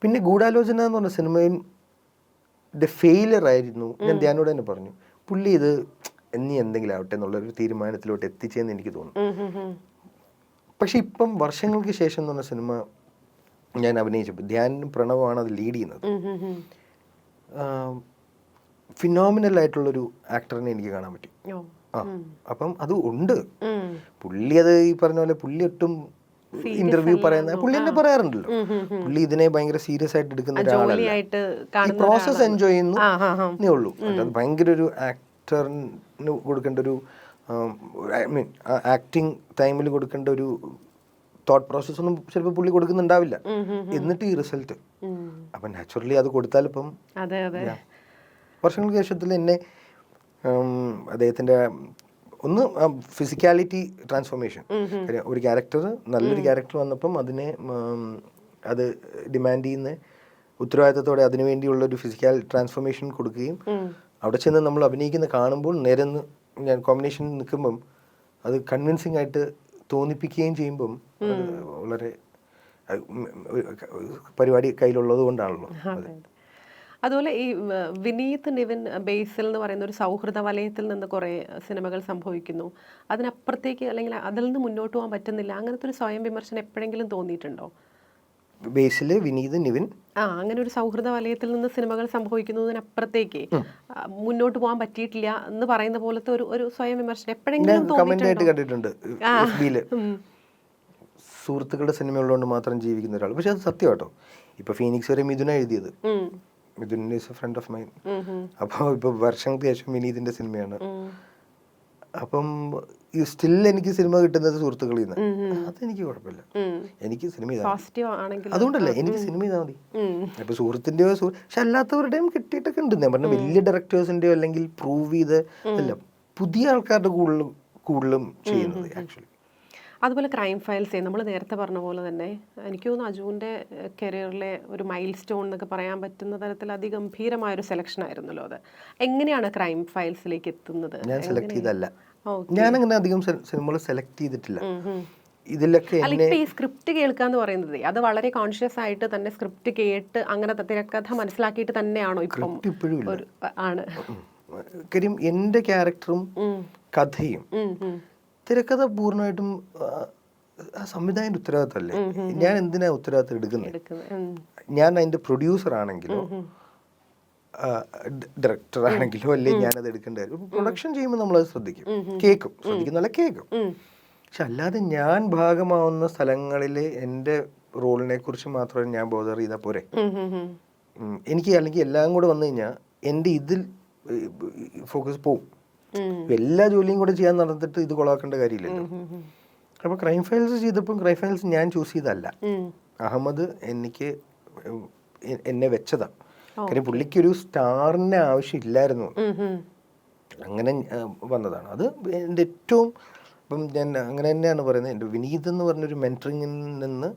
പിന്നെ ഗൂഢാലോചന എന്ന് പറഞ്ഞ സിനിമയുടെ ഫെയിലർ ആയിരുന്നു. ഞാൻ ധ്യാനോട് തന്നെ പറഞ്ഞു, പുള്ളി ഇത് ഇനി എന്തെങ്കിലും ആവട്ടെ എന്നുള്ളൊരു തീരുമാനത്തിലോട്ട് എത്തിച്ചെന്ന് എനിക്ക് തോന്നുന്നു. പക്ഷെ ഇപ്പം വർഷങ്ങൾക്ക് ശേഷം എന്ന് പറഞ്ഞ സിനിമ ഞാൻ അഭിനയിച്ചപ്പോൾ ധ്യാനും പ്രണവമാണ് അത് ലീഡ് ചെയ്യുന്നത്. ഫിനോമിനൽ ആയിട്ടുള്ളൊരു ആക്ടറിനെ എനിക്ക് കാണാൻ പറ്റി. അപ്പം അത് ഉണ്ട്. പുള്ളി അത് ഈ പറഞ്ഞ പോലെ പുള്ളി ഒട്ടും ഇന്റർവ്യൂ പറയുന്ന പുള്ളി തന്നെ പറയാറുണ്ടല്ലോ, പുള്ളി ഇതിനെ ഭയങ്കര സീരിയസ് ആയിട്ട് എടുക്കുന്ന ഒരാളല്ല, പ്രോസസ് എൻജോയ് ചെയ്യുന്നേ ഉള്ളൂ. അത് ഭയങ്കര ഒരു ആക്ടറിന് കൊടുക്കേണ്ട ഒരു ഐ മീൻ ആക്ടിങ് ടൈമിൽ കൊടുക്കേണ്ട ഒരു തോട്ട് പ്രോസസ് ഒന്നും ചിലപ്പോൾ പുള്ളി കൊടുക്കുന്നുണ്ടാവില്ല. എന്നിട്ട് ഈ റിസൾട്ട് അപ്പം നാച്ചുറലി അത് കൊടുത്താൽ ഇപ്പം വർഷങ്ങൾക്ക് ശേഷത്തിൽ എന്നെ അദ്ദേഹത്തിൻ്റെ ഒന്ന് ഫിസിക്കാലിറ്റി ട്രാൻസ്ഫോർമേഷൻ, ഒരു ക്യാരക്ടർ നല്ലൊരു ക്യാരക്ടർ വന്നപ്പം അതിനെ അത് ഡിമാൻഡ് ചെയ്യുന്ന ഉത്തരവാദിത്തത്തോടെ അതിനു വേണ്ടിയുള്ളൊരു ഫിസിക്കൽ ട്രാൻസ്ഫോർമേഷൻ കൊടുക്കുകയും അവിടെ ചെന്ന് നമ്മൾ അഭിനയിക്കുന്ന കാണുമ്പോൾ നേരെ ഞാൻ കോമ്പിനേഷൻ നിൽക്കുമ്പം അത് കൺവിൻസിങ് ആയിട്ട് തോന്നിപ്പിക്കുകയും ചെയ്യുമ്പം അത് വളരെ പരിപാടി കയ്യിലുള്ളത് കൊണ്ടാണല്ലോ. അതുപോലെ ഈ വിനീത് നിവിൻ ബേസിൽ എന്ന് പറയുന്ന ഒരു സൗഹൃദ വലയത്തിൽ നിന്ന് കുറേ സിനിമകൾ സംഭവിക്കുന്നു, അതിനപ്പുറത്തേക്ക് അല്ലെങ്കിൽ അതിൽ നിന്ന് മുന്നോട്ട് പോകാൻ പറ്റുന്നില്ല, അങ്ങനത്തെ ഒരു സ്വയം വിമർശനം എപ്പോഴെങ്കിലും തോന്നിയിട്ടുണ്ടോ? ബേസിൽ വിനീത് നിവിൻ അങ്ങനെ ഒരു സൗഹൃദ വലയത്തിൽ നിന്ന് സിനിമകൾ സംഭവിക്കുന്നതിനപ്പുറത്തേക്ക് മുന്നോട്ട് പോകാൻ പറ്റിയിട്ടില്ല എന്ന് പറയുന്ന പോലത്തെ ഒരു സ്വയം വിമർശനം എപ്പോഴെങ്കിലും കണ്ടിട്ടുണ്ട്. സുഹൃത്തുക്കളുടെ സിനിമ ഉള്ളതുകൊണ്ട് മാത്രം ജീവിക്കുന്ന ഒരാൾ. പക്ഷെ അത് സത്യം കേട്ടോ. ഇപ്പൊ ഫീനിക്സ് വരെ മിഥുന എഴുതിയത്, Mithun is a friend of mine. അപ്പോൾ ഇപ്പൊ വർഷങ്ങൾക്ക് ശേഷം വിനീതിന്റെ സിനിമയാണ്. അപ്പം സ്റ്റിൽ എനിക്ക് സിനിമ കിട്ടുന്നത് സുഹൃത്തുക്കളിൽ നിന്ന്, അതെനിക്ക് കുഴപ്പമില്ല. എനിക്ക് സിനിമ അതുകൊണ്ടല്ല, എനിക്ക് സിനിമ ചെയ്താൽ മതി. ഇപ്പൊ സുഹൃത്തിന്റെയോ പക്ഷെ അല്ലാത്തവരുടെയും കിട്ടിയിട്ടൊക്കെ ഉണ്ട്. ഞാൻ പറഞ്ഞ വലിയ ഡയറക്ടേഴ്സിന്റെയോ അല്ലെങ്കിൽ പ്രൂവ് ചെയ്ത് അല്ല, പുതിയ ആൾക്കാരുടെ കൂടുതലും ചെയ്യുന്നത് ആക്ച്വലി. അതുപോലെ ക്രൈം ഫയൽസ് നമ്മൾ നേരത്തെ പറഞ്ഞ പോലെ തന്നെ എനിക്ക് തോന്നുന്നു അജുവിൻ്റെ കരിയറിലെ ഒരു മൈൽ സ്റ്റോൺ എന്നൊക്കെ പറയാൻ പറ്റുന്ന തരത്തിൽ അതിഗംഭീരമായൊരു സെലക്ഷൻ ആയിരുന്നല്ലോ അത്. എങ്ങനെയാണ് ക്രൈം ഫയൽസിലേക്ക് എത്തുന്നത്? ഞാൻ സെലക്ട് ചെയ്തല്ല, ഞാൻ അങ്ങനെ അധികം സിനിമകൾ സെലക്ട് ചെയ്തിട്ടില്ല. ഇതിലൊക്കെ ഈ സ്ക്രിപ്റ്റ് കേൾക്കാന്ന് പറയുന്നത് അത് വളരെ കോൺഷ്യസ് ആയിട്ട് തന്നെ സ്ക്രിപ്റ്റ് കേട്ട് അങ്ങനെ തിരക്കഥ മനസ്സിലാക്കിയിട്ട് തന്നെയാണോ ഇപ്പം? ആണ് കാര്യം എൻ്റെ ക്യാരക്ടറും കഥയും തിരക്കഥ പൂർണ്ണമായിട്ടും സംവിധായകന്റെ ഉത്തരവാദിത്തമല്ലേ. ഞാൻ എന്തിനാ ഉത്തരവാദിത്തം എടുക്കുന്നത്? ഞാൻ അതിന്റെ പ്രൊഡ്യൂസർ ആണെങ്കിലോ ഡയറക്ടർ ആണെങ്കിലോ അല്ലേ ഞാനത് എടുക്കേണ്ട കാര്യം. പ്രൊഡക്ഷൻ ചെയ്യുമ്പോൾ നമ്മളത് ശ്രദ്ധിക്കുന്നല്ല കേൾക്കും. പക്ഷെ അല്ലാതെ ഞാൻ ഭാഗമാവുന്ന സ്ഥലങ്ങളിലെ എൻ്റെ റോളിനെ കുറിച്ച് മാത്രമേ ഞാൻ ബോധർ ചെയ്താൽ പോരെ. എനിക്ക് അല്ലെങ്കിൽ എല്ലാം കൂടെ വന്നു കഴിഞ്ഞാൽ എൻ്റെ ഇതിൽ ഫോക്കസ് പോവും. എല്ലാ ജോലിയും കൂടെ ചെയ്യാൻ നടന്നിട്ട് ഇത് കൊളാക്കേണ്ട കാര്യമില്ലല്ലോ. അപ്പൊ ക്രൈം ഫയൽസ് ചെയ്തപ്പോൾ ക്രൈം ഫയൽസ് ഞാൻ ചൂസ് ചെയ്തല്ല, അഹമ്മദ് എന്നെ വെച്ചതാ. കാര്യം പുള്ളിക്കൊരു സ്റ്റാറിന്റെ ആവശ്യമില്ലായിരുന്നു, അങ്ങനെ വന്നതാണ്. അത് എൻ്റെ ഏറ്റവും ഇപ്പം ഞാൻ അങ്ങനെ തന്നെയാണ് പറയുന്നത്. എൻ്റെ വിനീത് എന്ന് പറഞ്ഞൊരു മെൻറ്ററിങ്ങിൽ നിന്ന്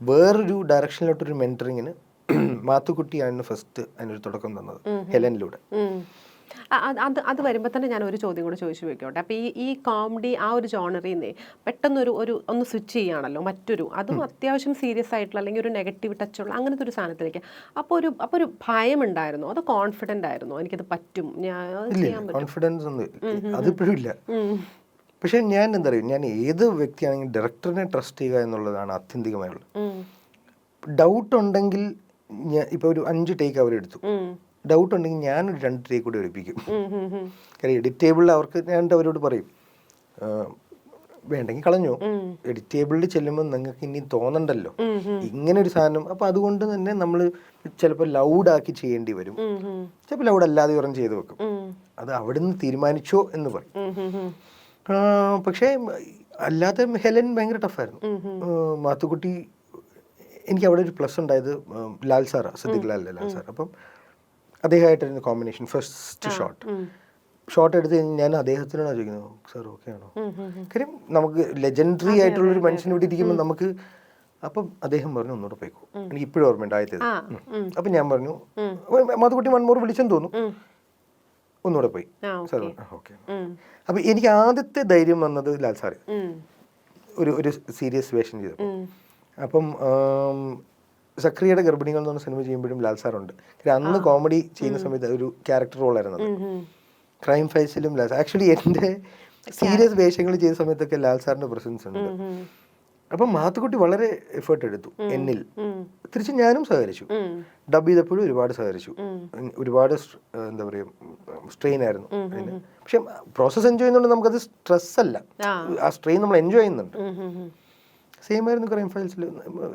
വേറൊരു ഡയറക്ഷനിലോട്ടൊരു മെൻറ്ററിങ്ങിന് മാത്തുക്കുട്ടിയാണ് ഫസ്റ്റ് അതിനൊരു തുടക്കം തന്നത്, ഹെലനിലൂടെ. അത് വരുമ്പോൾ തന്നെ ഞാൻ ഒരു ചോദ്യം കൂടെ ചോദിച്ചു വെക്കോട്ടെ. അപ്പോൾ ഈ കോമഡി ആ ഒരു ജോണറിൽ നിന്നേ പെട്ടെന്നൊരു ഒന്ന് സ്വിച്ച് ചെയ്യുകയാണല്ലോ മറ്റൊരു, അതും അത്യാവശ്യം സീരിയസ് ആയിട്ടുള്ള അല്ലെങ്കിൽ ഒരു നെഗറ്റീവ് ടച്ചുള്ള അങ്ങനത്തെ ഒരു സാധനത്തിലേക്ക്. അപ്പോൾ ഒരു ഭയം ഉണ്ടായിരുന്നു, അത് കോൺഫിഡൻ്റ് ആയിരുന്നു, എനിക്കത് പറ്റും, ഞാൻ ചെയ്യാൻ പറ്റും? കോൺഫിഡൻസ് ഒന്നും അതിപ്പോഴും ഇല്ല. പക്ഷെ ഞാൻ എന്താ പറയുക, ഞാൻ ഏത് വ്യക്തിയാണെങ്കിലും ഡയറക്ടറിനെ ട്രസ്റ്റ് ചെയ്യുക എന്നുള്ളതാണ് ആത്യന്തികമായുള്ളത്. ഡൗട്ട് ഉണ്ടെങ്കിൽ ഇപ്പോൾ ഒരു 5 ടേക്ക് അവരെടുത്തു, ഡൗട്ട് ഉണ്ടെങ്കിൽ ഞാനൊരു 2 ടേക്ക് കൂടി ഒഴിപ്പിക്കും. കാര്യം എഡിറ്റേബിളിൽ അവർക്ക് ഞാൻ അവരോട് പറയും, വേണ്ടെങ്കിൽ കളഞ്ഞോ, എഡിറ്റേബിളിൽ ചെല്ലുമ്പോൾ നിങ്ങൾക്ക് ഇനി തോന്നണ്ടല്ലോ ഇങ്ങനെ ഒരു സാധനം. അപ്പം അതുകൊണ്ട് തന്നെ നമ്മൾ ചിലപ്പോൾ ലൗഡാക്കി ചെയ്യേണ്ടി വരും, ചിലപ്പോൾ ലൗഡ് അല്ലാതെ പറഞ്ഞ് ചെയ്ത് വെക്കും. അത് അവിടെ നിന്ന് തീരുമാനിച്ചോ എന്ന് പറയും. പക്ഷേ അല്ലാതെ ഹെലൻ ഭയങ്കര ടഫായിരുന്നു. മാത്തുക്കുട്ടി എനിക്ക് അവിടെ ഒരു പ്ലസ് ഉണ്ടായത് ലാൽ സാറാണ്, സിദ്ദിഖ് ലാൽ സാർ. അപ്പം അദ്ദേഹമായിട്ടായിരുന്നു കോമ്പിനേഷൻ. ഫസ്റ്റ് ഷോട്ട് എടുത്ത് കഴിഞ്ഞ് ഞാൻ അദ്ദേഹത്തിനാണ് ചോദിക്കുന്നത്, സാർ ഓക്കെ ആണോ? കാര്യം നമുക്ക് ലെജൻഡറി ആയിട്ടുള്ളൊരു മനുഷ്യനെ ഇവിടെ ഇരിക്കുമ്പോൾ നമുക്ക്. അപ്പം അദ്ദേഹം പറഞ്ഞു ഒന്നുകൂടെ പോയിക്കോ, എനിക്ക് ഇപ്പോഴും ഓർമ്മയുണ്ട് ആദ്യത്തേത്. അപ്പം ഞാൻ പറഞ്ഞു മാത്തുക്കുട്ടി 1 more വിളിച്ചെന്ന് തോന്നുന്നു, ഒന്നുകൂടെ പോയി സാർ ഓക്കെ. അപ്പം എനിക്ക് ആദ്യത്തെ ധൈര്യം വന്നത് ലാൽ സാറ്. ഒരു സീരിയസ് വേഷം ചെയ്തപ്പോൾ. അപ്പം സക്രിയയുടെ ഗർഭിണികൾ എന്ന് പറഞ്ഞ സിനിമ ചെയ്യുമ്പോഴും ലാൽ സാറുണ്ട്. അന്ന് കോമഡി ചെയ്യുന്ന സമയത്ത് ഒരു ക്യാരക്ടർ റോളായിരുന്നു. ക്രൈം ഫൈൽസിലും ലാൽ സാർ, ആക്ച്വലി എൻ്റെ സീരിയസ് വേഷങ്ങൾ ചെയ്ത സമയത്തൊക്കെ ലാൽ സാറിൻ്റെ പ്രസൻസ് ഉണ്ട്. അപ്പം മാത്തുക്കുട്ടി വളരെ എഫേർട്ട് എടുത്തു എന്നിൽ. തിരിച്ച് ഞാനും സഹകരിച്ചു. ഡബ് ചെയ്തപ്പോഴും ഒരുപാട് സഹകരിച്ചു. ഒരുപാട് എന്താ പറയുക, സ്ട്രെയിൻ ആയിരുന്നു അതിന്. പക്ഷെ പ്രോസസ്സ് എൻജോയ് ചെയ്യുന്നുണ്ട്, നമുക്കത് സ്ട്രെസ് അല്ല, ആ സ്ട്രെയിൻ നമ്മൾ എൻജോയ് ചെയ്യുന്നുണ്ട്. സെയിം ആയിരുന്നു ക്രൈം ഫയൽസിൽ.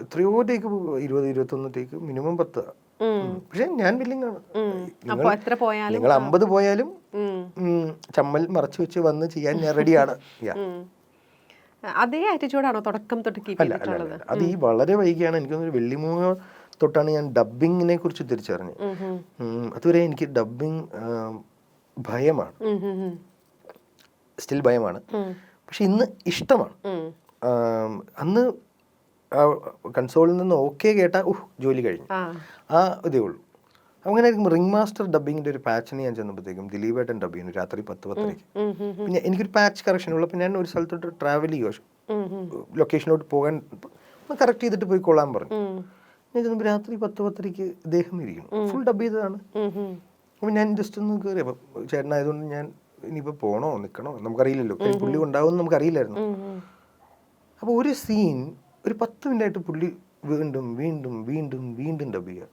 എത്രയോ ടേക്ക്, 20-21 ടേക്ക്, മിനിമം 10. പക്ഷെ ഞാൻ വില്ലിങ് ആണ്. നിങ്ങൾ 50 പോയാലും ചമ്മൽ മറച്ചു വെച്ച് വന്ന് ചെയ്യാൻ ഞാൻ റെഡിയാണ്. അതേ ആറ്റിറ്റ്യൂഡാണോ തുടക്കം തൊട്ട് കീപ്പ് ചെയ്തിട്ടുള്ളത്? അത് ഈ വളരെ വൈകിയാണ് എനിക്കൊന്നൊരു വെള്ളിമൂങ്ങ തൊട്ടാണ് ഞാൻ ഡബ്ബിങ്ങിനെ കുറിച്ച് തിരിച്ചറിഞ്ഞു. അതുവരെ എനിക്ക് ഡബ്ബിങ് ഭയമാണ്, സ്റ്റിൽ ഭയമാണ്. പക്ഷെ ഇന്ന് ഇഷ്ടമാണ്. അന്ന് കൺസോളിൽ നിന്ന് ഓക്കെ കേട്ടാൽ ജോലി കഴിഞ്ഞു, ആ ഇതേ ഉള്ളൂ. അങ്ങനെ റിംഗ് മാസ്റ്റർ ഡബ്ബിങ്ങിൻ്റെ ഒരു പാച്ചിന് ഞാൻ ചെന്നപ്പോഴത്തേക്കും ദിലീപേട്ടൻ ഡബ് ചെയ്യുന്നു രാത്രി 10-10:30. പിന്നെ എനിക്കൊരു പാച്ച് കറക്ഷൻ ഉള്ളപ്പോൾ ഞാൻ ഒരു സ്ഥലത്തോട്ട് ട്രാവൽ ചെയ്യുക, ലൊക്കേഷനിലോട്ട് പോകാൻ കറക്റ്റ് ചെയ്തിട്ട് പോയി കൊള്ളാൻ പറഞ്ഞു. ഞാൻ ചെന്നപ്പോൾ രാത്രി 10-10:30 ഇദ്ദേഹം ഇരിക്കുന്നു, ഫുൾ ഡബ് ചെയ്തതാണ്. അപ്പം ഞാൻ ജസ്റ്റ് ഒന്ന് കയറി. അപ്പം ചേട്ടനായതുകൊണ്ട് ഞാൻ ഇനിയിപ്പോൾ പോകണോ നിൽക്കണോ നമുക്കറിയില്ലല്ലോ, പുള്ളി ഉണ്ടാവും നമുക്കറിയില്ലായിരുന്നു. അപ്പോൾ ഒരു സീൻ ഒരു 10 മിനിറ്റായിട്ട് പുള്ളി വീണ്ടും വീണ്ടും വീണ്ടും വീണ്ടും ഡബ് ചെയ്യുക.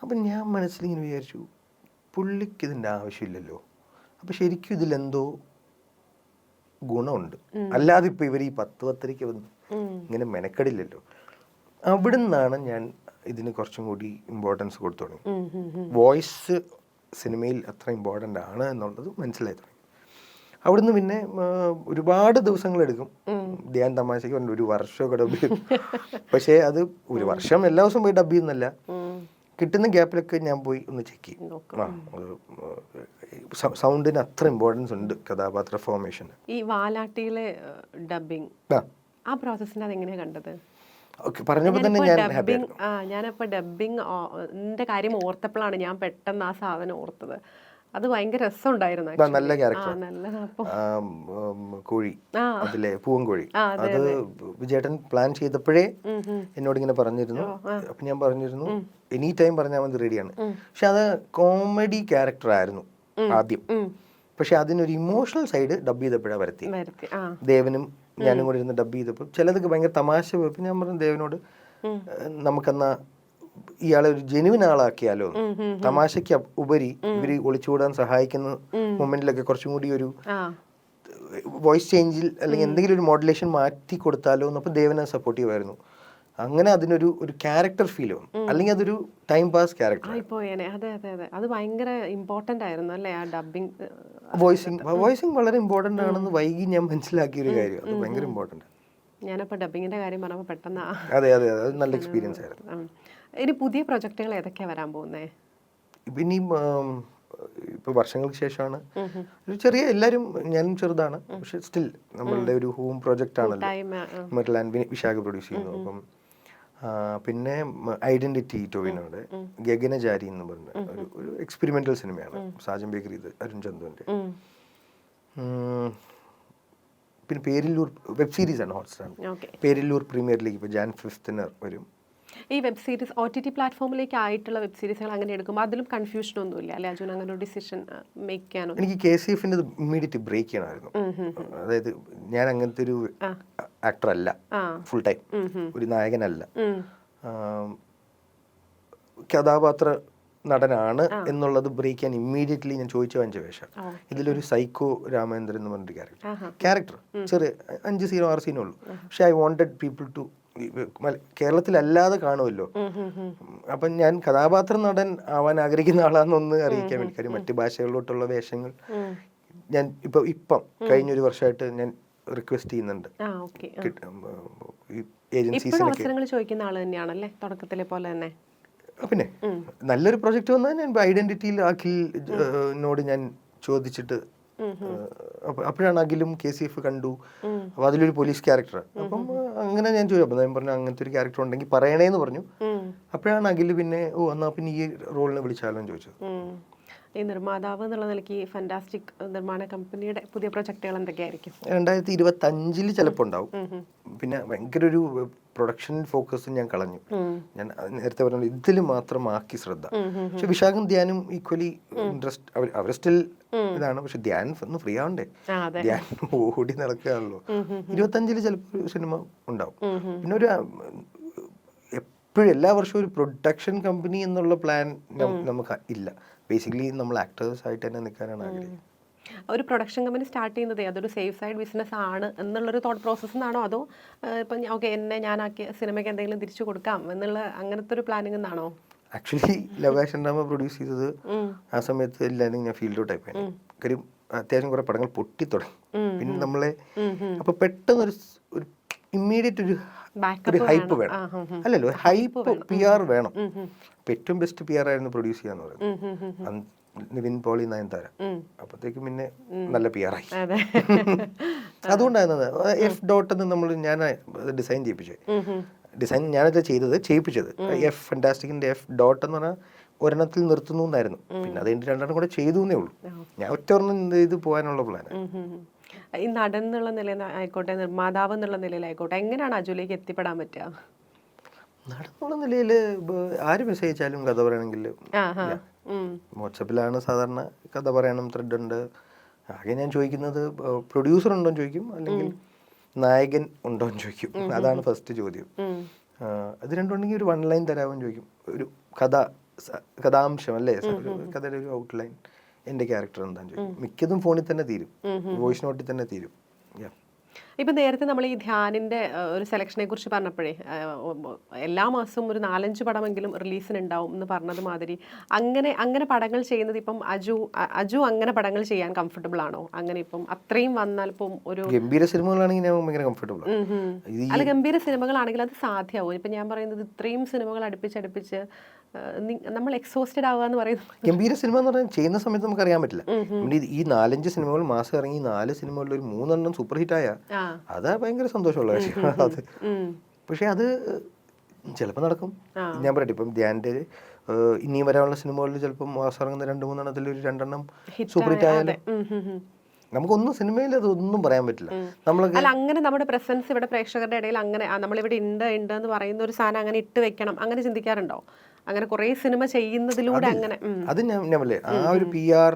അപ്പം ഞാൻ മനസ്സിലിങ്ങനെ വിചാരിച്ചു, പുള്ളിക്ക് ഇതിൻ്റെ ആവശ്യമില്ലല്ലോ, അപ്പം ശരിക്കും ഇതിലെന്തോ ഗുണമുണ്ട്, അല്ലാതെ ഇപ്പോൾ ഇവർ ഈ 10-10:30 വന്ന് ഇങ്ങനെ മെനക്കെടില്ലല്ലോ. അവിടെ നിന്നാണ് ഞാൻ ഇതിന് കുറച്ചും കൂടി ഇമ്പോർട്ടൻസ് കൊടുത്തു തുടങ്ങി. വോയിസ് സിനിമയിൽ അത്ര ഇമ്പോർട്ടൻ്റ് ആണ് എന്നുള്ളത് മനസ്സിലായി തുടങ്ങി. അവിടുന്ന് പിന്നെ ഒരുപാട് ദിവസങ്ങളെടുക്കും. ധ്യാൻ തമാശയ്ക്ക് ഒരു വർഷമൊക്കെ ഡബ് ചെയ്യും. പക്ഷേ അത് ഒരു വർഷം എല്ലാ ദിവസവും പോയി ഡബ് ചെയ്യുന്നല്ല, കിട്ടുന്ന ഗ്യാപ്പിലൊക്കെ ഞാൻ പോയി ഒന്ന് ചെക്ക് ചെയ്യും. സൗണ്ടിന് അത്ര ഇമ്പോർട്ടൻസ് ഉണ്ട് കഥാപാത്ര ഫോർമേഷൻ. ഈ വാലാട്ടിയിലെ ഡബിങ്, ആ പ്രോസസ്സിനെ അതെങ്ങനെയാണ് കണ്ടത്? പറഞ്ഞപ്പോൾ തന്നെ ഞാനിപ്പോൾ ഡബിങ്ങിന്റെ കാര്യം ഓർത്തപ്പോഴാണ് ഞാൻ പെട്ടെന്ന് ആ സാധനം ഓർത്തത്. അത് ഭയങ്കര രസമുണ്ടായിരുന്നു. നല്ല ക്യാരക്ടർ, കോഴി, അതിലെ പൂവൻകോഴി. അത് വിജയേട്ടൻ പ്ലാൻ ചെയ്തപ്പോഴേ എന്നോട് ഇങ്ങനെ പറഞ്ഞിരുന്നു. അപ്പൊ ഞാൻ പറഞ്ഞിരുന്നു എനി ടൈം പറഞ്ഞാൽ മതി, റെഡിയാണ്. പക്ഷെ അത് കോമഡി ക്യാരക്ടർ ആയിരുന്നു ആദ്യം. പക്ഷെ അതിനൊരു ഇമോഷണൽ സൈഡ് ഡബ് ചെയ്തപ്പോഴാണ് വരുത്തി. ദേവനും ഞാനും കൂടെ ഇരുന്ന് ഡബ് ചെയ്തപ്പോൾ ചിലതൊക്കെ ഭയങ്കര തമാശ പോയപ്പോൾ ഞാൻ പറഞ്ഞു ദേവനോട്, നമുക്കെന്നാ ഇയാളെ ഒരു ജെനുവിൻ ആളാക്കിയാലോ, തമാശയ്ക്ക് ഉപരി ഇവര് ഒളിച്ചുകൂടാൻ സഹായിക്കുന്ന മൊമെന്റിലൊക്കെ കുറച്ചും കൂടി ഒരു വോയിസ് ചേഞ്ചിൽ അല്ലെങ്കിൽ എന്തെങ്കിലും ഒരു മോഡുലേഷൻ മാറ്റി കൊടുത്താലോ എന്നപ്പോൾ ദേവനെ സപ്പോർട്ടീവ് ആയിരുന്നു. അങ്ങനെ അതിനൊരു ക്യാരക്ടർ ഫീൽ വന്നു, അല്ലെങ്കിൽ അതൊരു ടൈം പാസ് ക്യാരക്ടർ. അത് ഭയങ്കര ഇമ്പോർട്ടന്റ് ആയിരുന്നു അല്ലേ ആ ഡബിങ്. വോയിസിങ് വളരെ ഇമ്പോർട്ടന്റ് ആണെന്ന് വൈകി ഞാൻ മനസ്സിലാക്കിയ ഒരു കാര്യം. അത് ഭയങ്കര ഇമ്പോർട്ടന്റ്. ഞാനപ്പോൾ ഡബിങ്ങിന്റെ കാര്യം പറഞ്ഞപ്പോൾ പെട്ടെന്ന് അതെ അത് നല്ല എക്സ്പീരിയൻസ് ആയിരുന്നു. ഇനി പുതിയ പ്രൊജക്ടുകൾ ഏതൊക്കെയാ വരാൻ പോകുന്നത്? ഇനി ഇപ്പോൾ വർഷങ്ങൾക്ക് ശേഷമാണ് ഒരു ചെറിയ, എല്ലാവരും ഞാനും ചെറുതാണ് പക്ഷെ സ്റ്റിൽ നമ്മളുടെ ഒരു ഹോം പ്രൊജക്റ്റ് ആണല്ലോ, മെർലാൻഡ് വിശാഖ പ്രൊഡ്യൂസ് ചെയ്യുന്നു. അപ്പം പിന്നെ ഐഡന്റിറ്റി ടോവിനോടെ ഗഗനചാരി എന്ന് പറഞ്ഞ ഒരു എക്സ്പെരിമെന്റൽ സിനിമയാണ്, സാജൻ ബേക്കറി, അരുൺ ചന്ദുവിന്റെ. പിന്നെ പേരില്ലൂർ വെബ് സീരീസ് ആണ്, ഹോട്ട്സ്റ്റാർ. പേരില്ലൂർ പ്രീമിയർ ലീഗ് ഇപ്പോൾ Jan 5th വരും. ഈ വെബ് സീരീസ് OTT പ്ലാറ്റ്ഫോമിലേക്ക് ആയിട്ടുള്ള വെബ് സീരീസുകൾ അങ്ങനെ എടുക്കുമ്പോൾ അതിലും കൺഫ്യൂഷൻ ഒന്നുമില്ല അല്ലെ അർജുൻ? അങ്ങനെ ഒരു ഡിസിഷൻ മേക്ക് ചെയ്യാനോ? എനിക്ക് KCF-ന്റെ ഇമ്മീഡിയറ്റ് ബ്രേക്ക് ചെയ്യണമായിരുന്നു. അതായത് ഞാൻ അങ്ങനത്തെ ഒരു ആക്ടർ അല്ല, ഫുൾ ടൈം ഒരു നായകനല്ല, കഥാപാത്ര നടനാണ് എന്നുള്ളത് ബ്രേക്ക് ചെയ്യാൻ ഇമ്മീഡിയറ്റ്ലി ഞാൻ ചോദിച്ചു വാങ്ങിച്ച വേഷം. ഇതിലൊരു സൈക്കോ രാമേന്ദ്രൻ എന്ന് പറഞ്ഞൊരു ക്യാരക്ടർ, ചെറിയ 5 സീനോ 6 സീനോ ഉള്ളൂ. പക്ഷെ ഐ വാണ്ടഡ് പീപ്പിൾ ടു, കേരളത്തിലല്ലാതെ കാണുമല്ലോ, അപ്പം ഞാൻ കഥാപാത്ര നടൻ ആവാൻ ആഗ്രഹിക്കുന്ന ആളാണെന്നൊന്ന് അറിയിക്കാൻ വേണ്ടി. കാര്യം മറ്റ് ഭാഷകളിലോട്ടുള്ള വേഷങ്ങൾ ഞാൻ ഇപ്പം കഴിഞ്ഞൊരു വർഷമായിട്ട് ഞാൻ റിക്വസ്റ്റ് ചെയ്യുന്നുണ്ട്. പിന്നെ നല്ലൊരു പ്രൊജക്ട് വന്നാൽ ഞാൻ ഐഡന്റിറ്റിയിൽ അഖിലിനോട് ഞാൻ ചോദിച്ചിട്ട്, അപ്പോഴാണ് അഖിലും KCF കണ്ടു. അപ്പൊ അതിലൊരു പോലീസ് ക്യാരക്ടർ, അപ്പം അങ്ങനെ ഞാൻ ചോദിച്ചു. അപ്പം ഞാൻ പറഞ്ഞു അങ്ങനത്തെ ഒരു ക്യാരക്ടർ ഉണ്ടെങ്കിൽ പറയണേന്ന് പറഞ്ഞു. അപ്പോഴാണ് അഖില് പിന്നെ എന്നാ പിന്നെ ഈ റോളിനെ വിളിച്ചാലോ എന്ന് ചോദിച്ചത്. ഈ നിർമ്മാതാവ് എന്നുള്ള നിലയ്ക്ക് ഫാന്റാസ്റ്റിക് നിർമ്മാണ കമ്പനിയുടെ പുതിയ പ്രൊജക്ടുകൾ എന്തൊക്കെയായിരിക്കും? 2025 ചിലപ്പോൾ ഉണ്ടാവും. പിന്നെ ഭയങ്കര ഒരു പ്രൊഡക്ഷൻ ഫോക്കസ് ഞാൻ കളഞ്ഞു. ഞാൻ നേരത്തെ പറഞ്ഞ ഇതിൽ മാത്രമാക്കി ശ്രദ്ധ. പക്ഷെ വിശാഖും ധ്യാനും ഈക്വലി ഇൻട്രസ്റ്റ്, അവർ സ്റ്റിൽ ഇതാണ്. പക്ഷെ ധ്യാൻ ഒന്ന് ഫ്രീ ആവണ്ടേ, ധ്യാൻ ഓടി നടക്കുകയാണല്ലോ. 25 ചിലപ്പോൾ ഒരു സിനിമ ഉണ്ടാവും. പിന്നെ ഒരു എപ്പോഴും എല്ലാ വർഷവും ഒരു പ്രൊഡക്ഷൻ കമ്പനി എന്നുള്ള പ്ലാൻ നമുക്ക് ഇല്ല. ബേസിക്കലി നമ്മൾ ആക്ടേഴ്സ് ആയിട്ട് തന്നെ നിൽക്കാനാണ് ആഗ്രഹിക്കുന്നത്. ഒരു പ്രൊഡക്ഷൻ കമ്പനി സ്റ്റാർട്ട് ചെയ്യുന്നത് അതൊരു സേഫ് സൈഡ് ബിസിനസ് ആണ് എന്നുള്ളൊരു തോട്ട് പ്രോസസ്സ് എന്നാണോ, അതോ ഇപ്പം ഓക്കെ ഞാനാക്കിയ സിനിമയ്ക്ക് എന്തെങ്കിലും തിരിച്ചു കൊടുക്കാം എന്നുള്ള അങ്ങനത്തെ ഒരു പ്ലാനിങ് എന്നാണോ? Actually love action drama produce ചെയ്തത് ആ സമയത്ത് എല്ലാവരും ഞാൻ ഫീൽഡ് ഔട്ട് ആയിപ്പോയി. കാര്യം അത്യാവശ്യം കുറെ പടങ്ങൾ പൊട്ടിത്തുടങ്ങി. പിന്നെ നമ്മളെ അപ്പൊ പെട്ടെന്ന് ഒരു ഇമ്മീഡിയറ്റ് ഒരു ഹൈപ്പ് വേണം. അല്ലല്ലോ, ഹൈപ്പ് PR വേണം. അപ്പൊ ഏറ്റവും ബെസ്റ്റ് PR ആയിരുന്നു പ്രൊഡ്യൂസ് ചെയ്യാന്ന് പറയുന്നത്. നിവിൻ പോളി നയൻതാര. അപ്പത്തേക്കും പിന്നെ നല്ല PR ആയി. അതുകൊണ്ടായിരുന്നത് F. എന്ന് ഞാൻ ഡിസൈൻ ചെയ്യിപ്പിച്ചത്. ഡിസൈൻ ഞാനത് ചെയ്യിപ്പിച്ചത് F ഫാന്റാസ്റ്റിക്കിന്റെ F. എന്ന് പറഞ്ഞാൽ ഒരെണ്ണത്തിൽ നിർത്തുന്നു എന്നായിരുന്നു. പിന്നെ അത് കഴിഞ്ഞിട്ട് 2 കൂടെ ചെയ്തു എന്നേ ഉള്ളൂ. ഞാൻ ഒറ്റ ഒരെണ്ണം ചെയ്ത് പോകാനുള്ള പ്ലാൻ. ഈ നടൻ എന്നുള്ള നിലയിൽ ആയിക്കോട്ടെ, നിർമ്മാതാവ് എന്നുള്ള നിലയിലായിക്കോട്ടെ, എങ്ങനെയാണ് അജുലേക്ക് എത്തിപ്പെടാൻ പറ്റുക? നടന്നുള്ള നിലയിൽ ആര് മെസ്സേജ് അയച്ചാലും കഥ പറയണമെങ്കിൽ വാട്സപ്പിലാണ് സാധാരണ കഥ പറയണം, ത്രെഡ് ഉണ്ട്. ആകെ ഞാൻ ചോദിക്കുന്നത് പ്രൊഡ്യൂസർ ഉണ്ടോ എന്ന് ചോദിക്കും, അല്ലെങ്കിൽ നായകൻ ഉണ്ടോ എന്ന് ചോദിക്കും. അതാണ് ഫസ്റ്റ് ചോദ്യം. അത് രണ്ടുണ്ടെങ്കിൽ ഒരു 1 ലൈൻ തരാമെന്ന് ചോദിക്കും. ഒരു കഥാംശം അല്ലേ, കഥയുടെ ഒരു ഔട്ട്ലൈൻ, എൻ്റെ ക്യാരക്ടർ എന്താണെന്ന് ചോദിക്കും. മിക്കതും ഫോണിൽ തന്നെ തീരും, വോയിസ് നോട്ടിൽ തന്നെ തീരും. ഇപ്പം നേരത്തെ നമ്മൾ ഈ ധ്യാനിൻ്റെ ഒരു സെലക്ഷനെ കുറിച്ച് പറഞ്ഞപ്പോഴേ എല്ലാ മാസവും ഒരു 4-5 പടമെങ്കിലും റിലീസിനുണ്ടാവും എന്ന് പറഞ്ഞത് മാതിരി അങ്ങനെ പടങ്ങൾ ചെയ്യുന്നത് ഇപ്പം അജു അങ്ങനെ പടങ്ങൾ ചെയ്യാൻ കംഫർട്ടബിൾ ആണോ? അങ്ങനെ ഇപ്പം അത്രയും വന്നാൽ ഇപ്പം ഒരു ഗംഭീര സിനിമകളാണെങ്കിൽ ഞാൻ ഭയങ്കര കംഫർട്ടബിൾ. അല്ല, ഗംഭീര സിനിമകളാണെങ്കിൽ അത് സാധ്യമാവും. ഇപ്പം ഞാൻ പറയുന്നത് ഇത്രയും സിനിമകൾ അടുപ്പിച്ച് നമ്മൾ എക്സോസ്റ്റഡ് ആവുക എന്ന് പറയുന്നത്. ഗംഭീര സിനിമ എന്ന് പറഞ്ഞാൽ ചെയ്യുന്ന സമയത്ത് നമുക്ക് അറിയാൻ പറ്റില്ല. ഈ 4-5 സിനിമകൾ മാസം ഇറങ്ങി 4 സിനിമകളിൽ ഒരു 3 സൂപ്പർ ഹിറ്റ് ആയ അതാ ഭയങ്കര സന്തോഷമുള്ള കാര്യം. അത് പക്ഷെ അത് ചിലപ്പോൾ നടക്കും. ഞാൻ പറയട്ടെ, ഇപ്പം ധ്യാൻ്റെ ഇനിയും വരാനുള്ള സിനിമകളിൽ ചിലപ്പോൾ മാസം ഇറങ്ങുന്ന 2-3 ഒരു 2 സൂപ്പർ ഹിറ്റ് ആയാലും നമുക്കൊന്നും സിനിമയിൽ അതൊന്നും പറയാൻ പറ്റില്ല. അല്ല, അങ്ങനെ നമ്മുടെ പ്രസൻസ് ഇവിടെ പ്രേക്ഷകരുടെ ഇടയിൽ അങ്ങനെ നമ്മളിവിടെ ഉണ്ട് എന്ന് പറയുന്ന ഒരു സാധനം അങ്ങനെ ഇട്ട് വെക്കണം, അങ്ങനെ ചിന്തിക്കാറുണ്ടോ? അങ്ങനെ കുറെ സിനിമ ചെയ്യുന്നതിലൂടെ അങ്ങനെ അത് ഞാൻ ആ ഒരു PR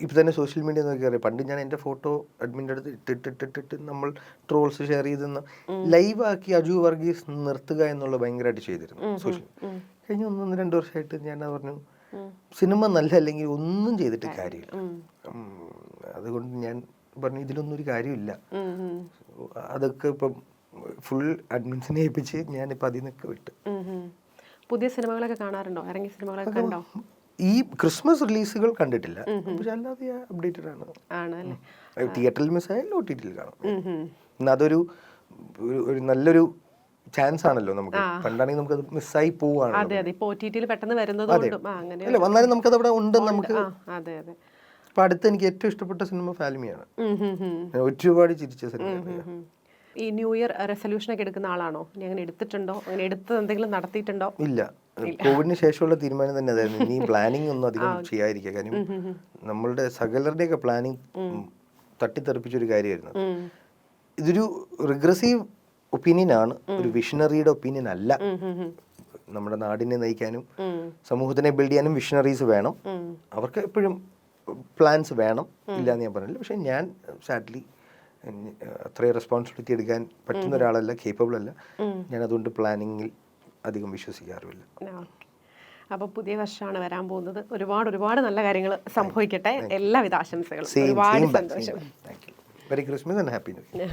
ഇപ്പം തന്നെ സോഷ്യൽ മീഡിയ നോക്കി അറിയാം. പണ്ട് ഞാൻ എൻ്റെ ഫോട്ടോ അഡ്മിൻ്റെ അടുത്ത് ഇട്ടിട്ട് നമ്മൾ ട്രോൾസ് ഷെയർ ചെയ്തെന്ന് ലൈവാക്കി അജു വർഗീസ് നിർത്തുക എന്നുള്ള ഭയങ്കരമായിട്ട് ചെയ്തിരുന്നു സോഷ്യൽ. കഴിഞ്ഞ 1-2 വർഷമായിട്ട് ഞാൻ പറഞ്ഞു, സിനിമ നല്ല അല്ലെങ്കിൽ ഒന്നും ചെയ്തിട്ട് കാര്യമില്ല. അതുകൊണ്ട് ഞാൻ പറഞ്ഞു ഇതിലൊന്നും ഒരു കാര്യമില്ല. അതൊക്കെ ഇപ്പം ഫുൾ അഡ്മിൻസിനെ ഏൽപ്പിച്ച് ഞാനിപ്പോൾ അതിൽ നിന്നൊക്കെ വിട്ട്. പുതിയ സിനിമകളൊക്കെ കാണാറുണ്ടോ? ഇറങ്ങിയ സിനിമകളൊക്കെ കണ്ടോ? ഈ ക്രിസ്മസ് റിലീസുകൾ കണ്ടിട്ടില്ല, പക്ഷെ അല്ലാതെ അപ്ഡേറ്റഡ് ആണ്. തിയേറ്ററിൽ മിസ്സായാലും OTT കാണും. അതൊരു നല്ലൊരു ചാൻസ് ആണല്ലോ നമുക്ക്. പണ്ടാണെങ്കിൽ നമുക്കത് മിസ്സായി പോവാണ്. അല്ല, വന്നാലും നമുക്കത് അവിടെ ഉണ്ട്. നമുക്ക് ഇപ്പൊ അടുത്ത് എനിക്ക് ഏറ്റവും ഇഷ്ടപ്പെട്ട സിനിമ ഫാൽമിയാണ്. ഒരുപാട് ചിരിച്ച സിനിമ. ഈ ന്യൂ ഇയർ റെസൊല്യൂഷൻ ഒക്കെ എടുക്കുന്ന ആളാണോ? അങ്ങനെ എടുത്തിട്ടുണ്ടോ? അങ്ങനെ എടുത്ത് എന്തെങ്കിലും നടത്തിയിട്ടുണ്ടോ? ഇല്ല, കോവിഡിന് ശേഷമുള്ള തീരുമാനം തന്നെ അതായിരുന്നു. ഇനി പ്ലാനിങ് ഒന്നും അധികം ചെയ്യാതിരിക്കുക. കാര്യം നമ്മളുടെ സകലരുടെയൊക്കെ പ്ലാനിങ് തട്ടിത്തെറിപ്പിച്ചൊരു കാര്യമായിരുന്നു. ഇതൊരു റിഗ്രസീവ് ഒപ്പീനിയൻ ആണ്, ഒരു വിഷണറിയുടെ ഒപ്പീനിയൻ അല്ല. നമ്മുടെ നാടിനെ നയിക്കാനും സമൂഹത്തിനെ ബിൽഡ് ചെയ്യാനും വിഷണറീസ് വേണം. അവർക്ക് എപ്പോഴും പ്ലാൻസ് വേണം, ഇല്ല എന്ന് ഞാൻ പറഞ്ഞില്ല. പക്ഷെ ഞാൻ സാഡ്ലി അത്രയും റെസ്പോൺസിബിലിറ്റി എടുക്കാൻ പറ്റുന്ന ഒരാളല്ല, കേപ്പബിൾ അല്ല. ഞാൻ അതുകൊണ്ട് പ്ലാനിങ്ങിൽ അധികം വിശ്വസിക്കാറുമില്ല. അപ്പോൾ പുതിയ വർഷമാണ് വരാൻ പോകുന്നത്. ഒരുപാട് നല്ല കാര്യങ്ങൾ സംഭവിക്കട്ടെ. എല്ലാവിധ ആശംസകളും. ഒരുപാട് സന്തോഷം. Very Christmas and happy new year.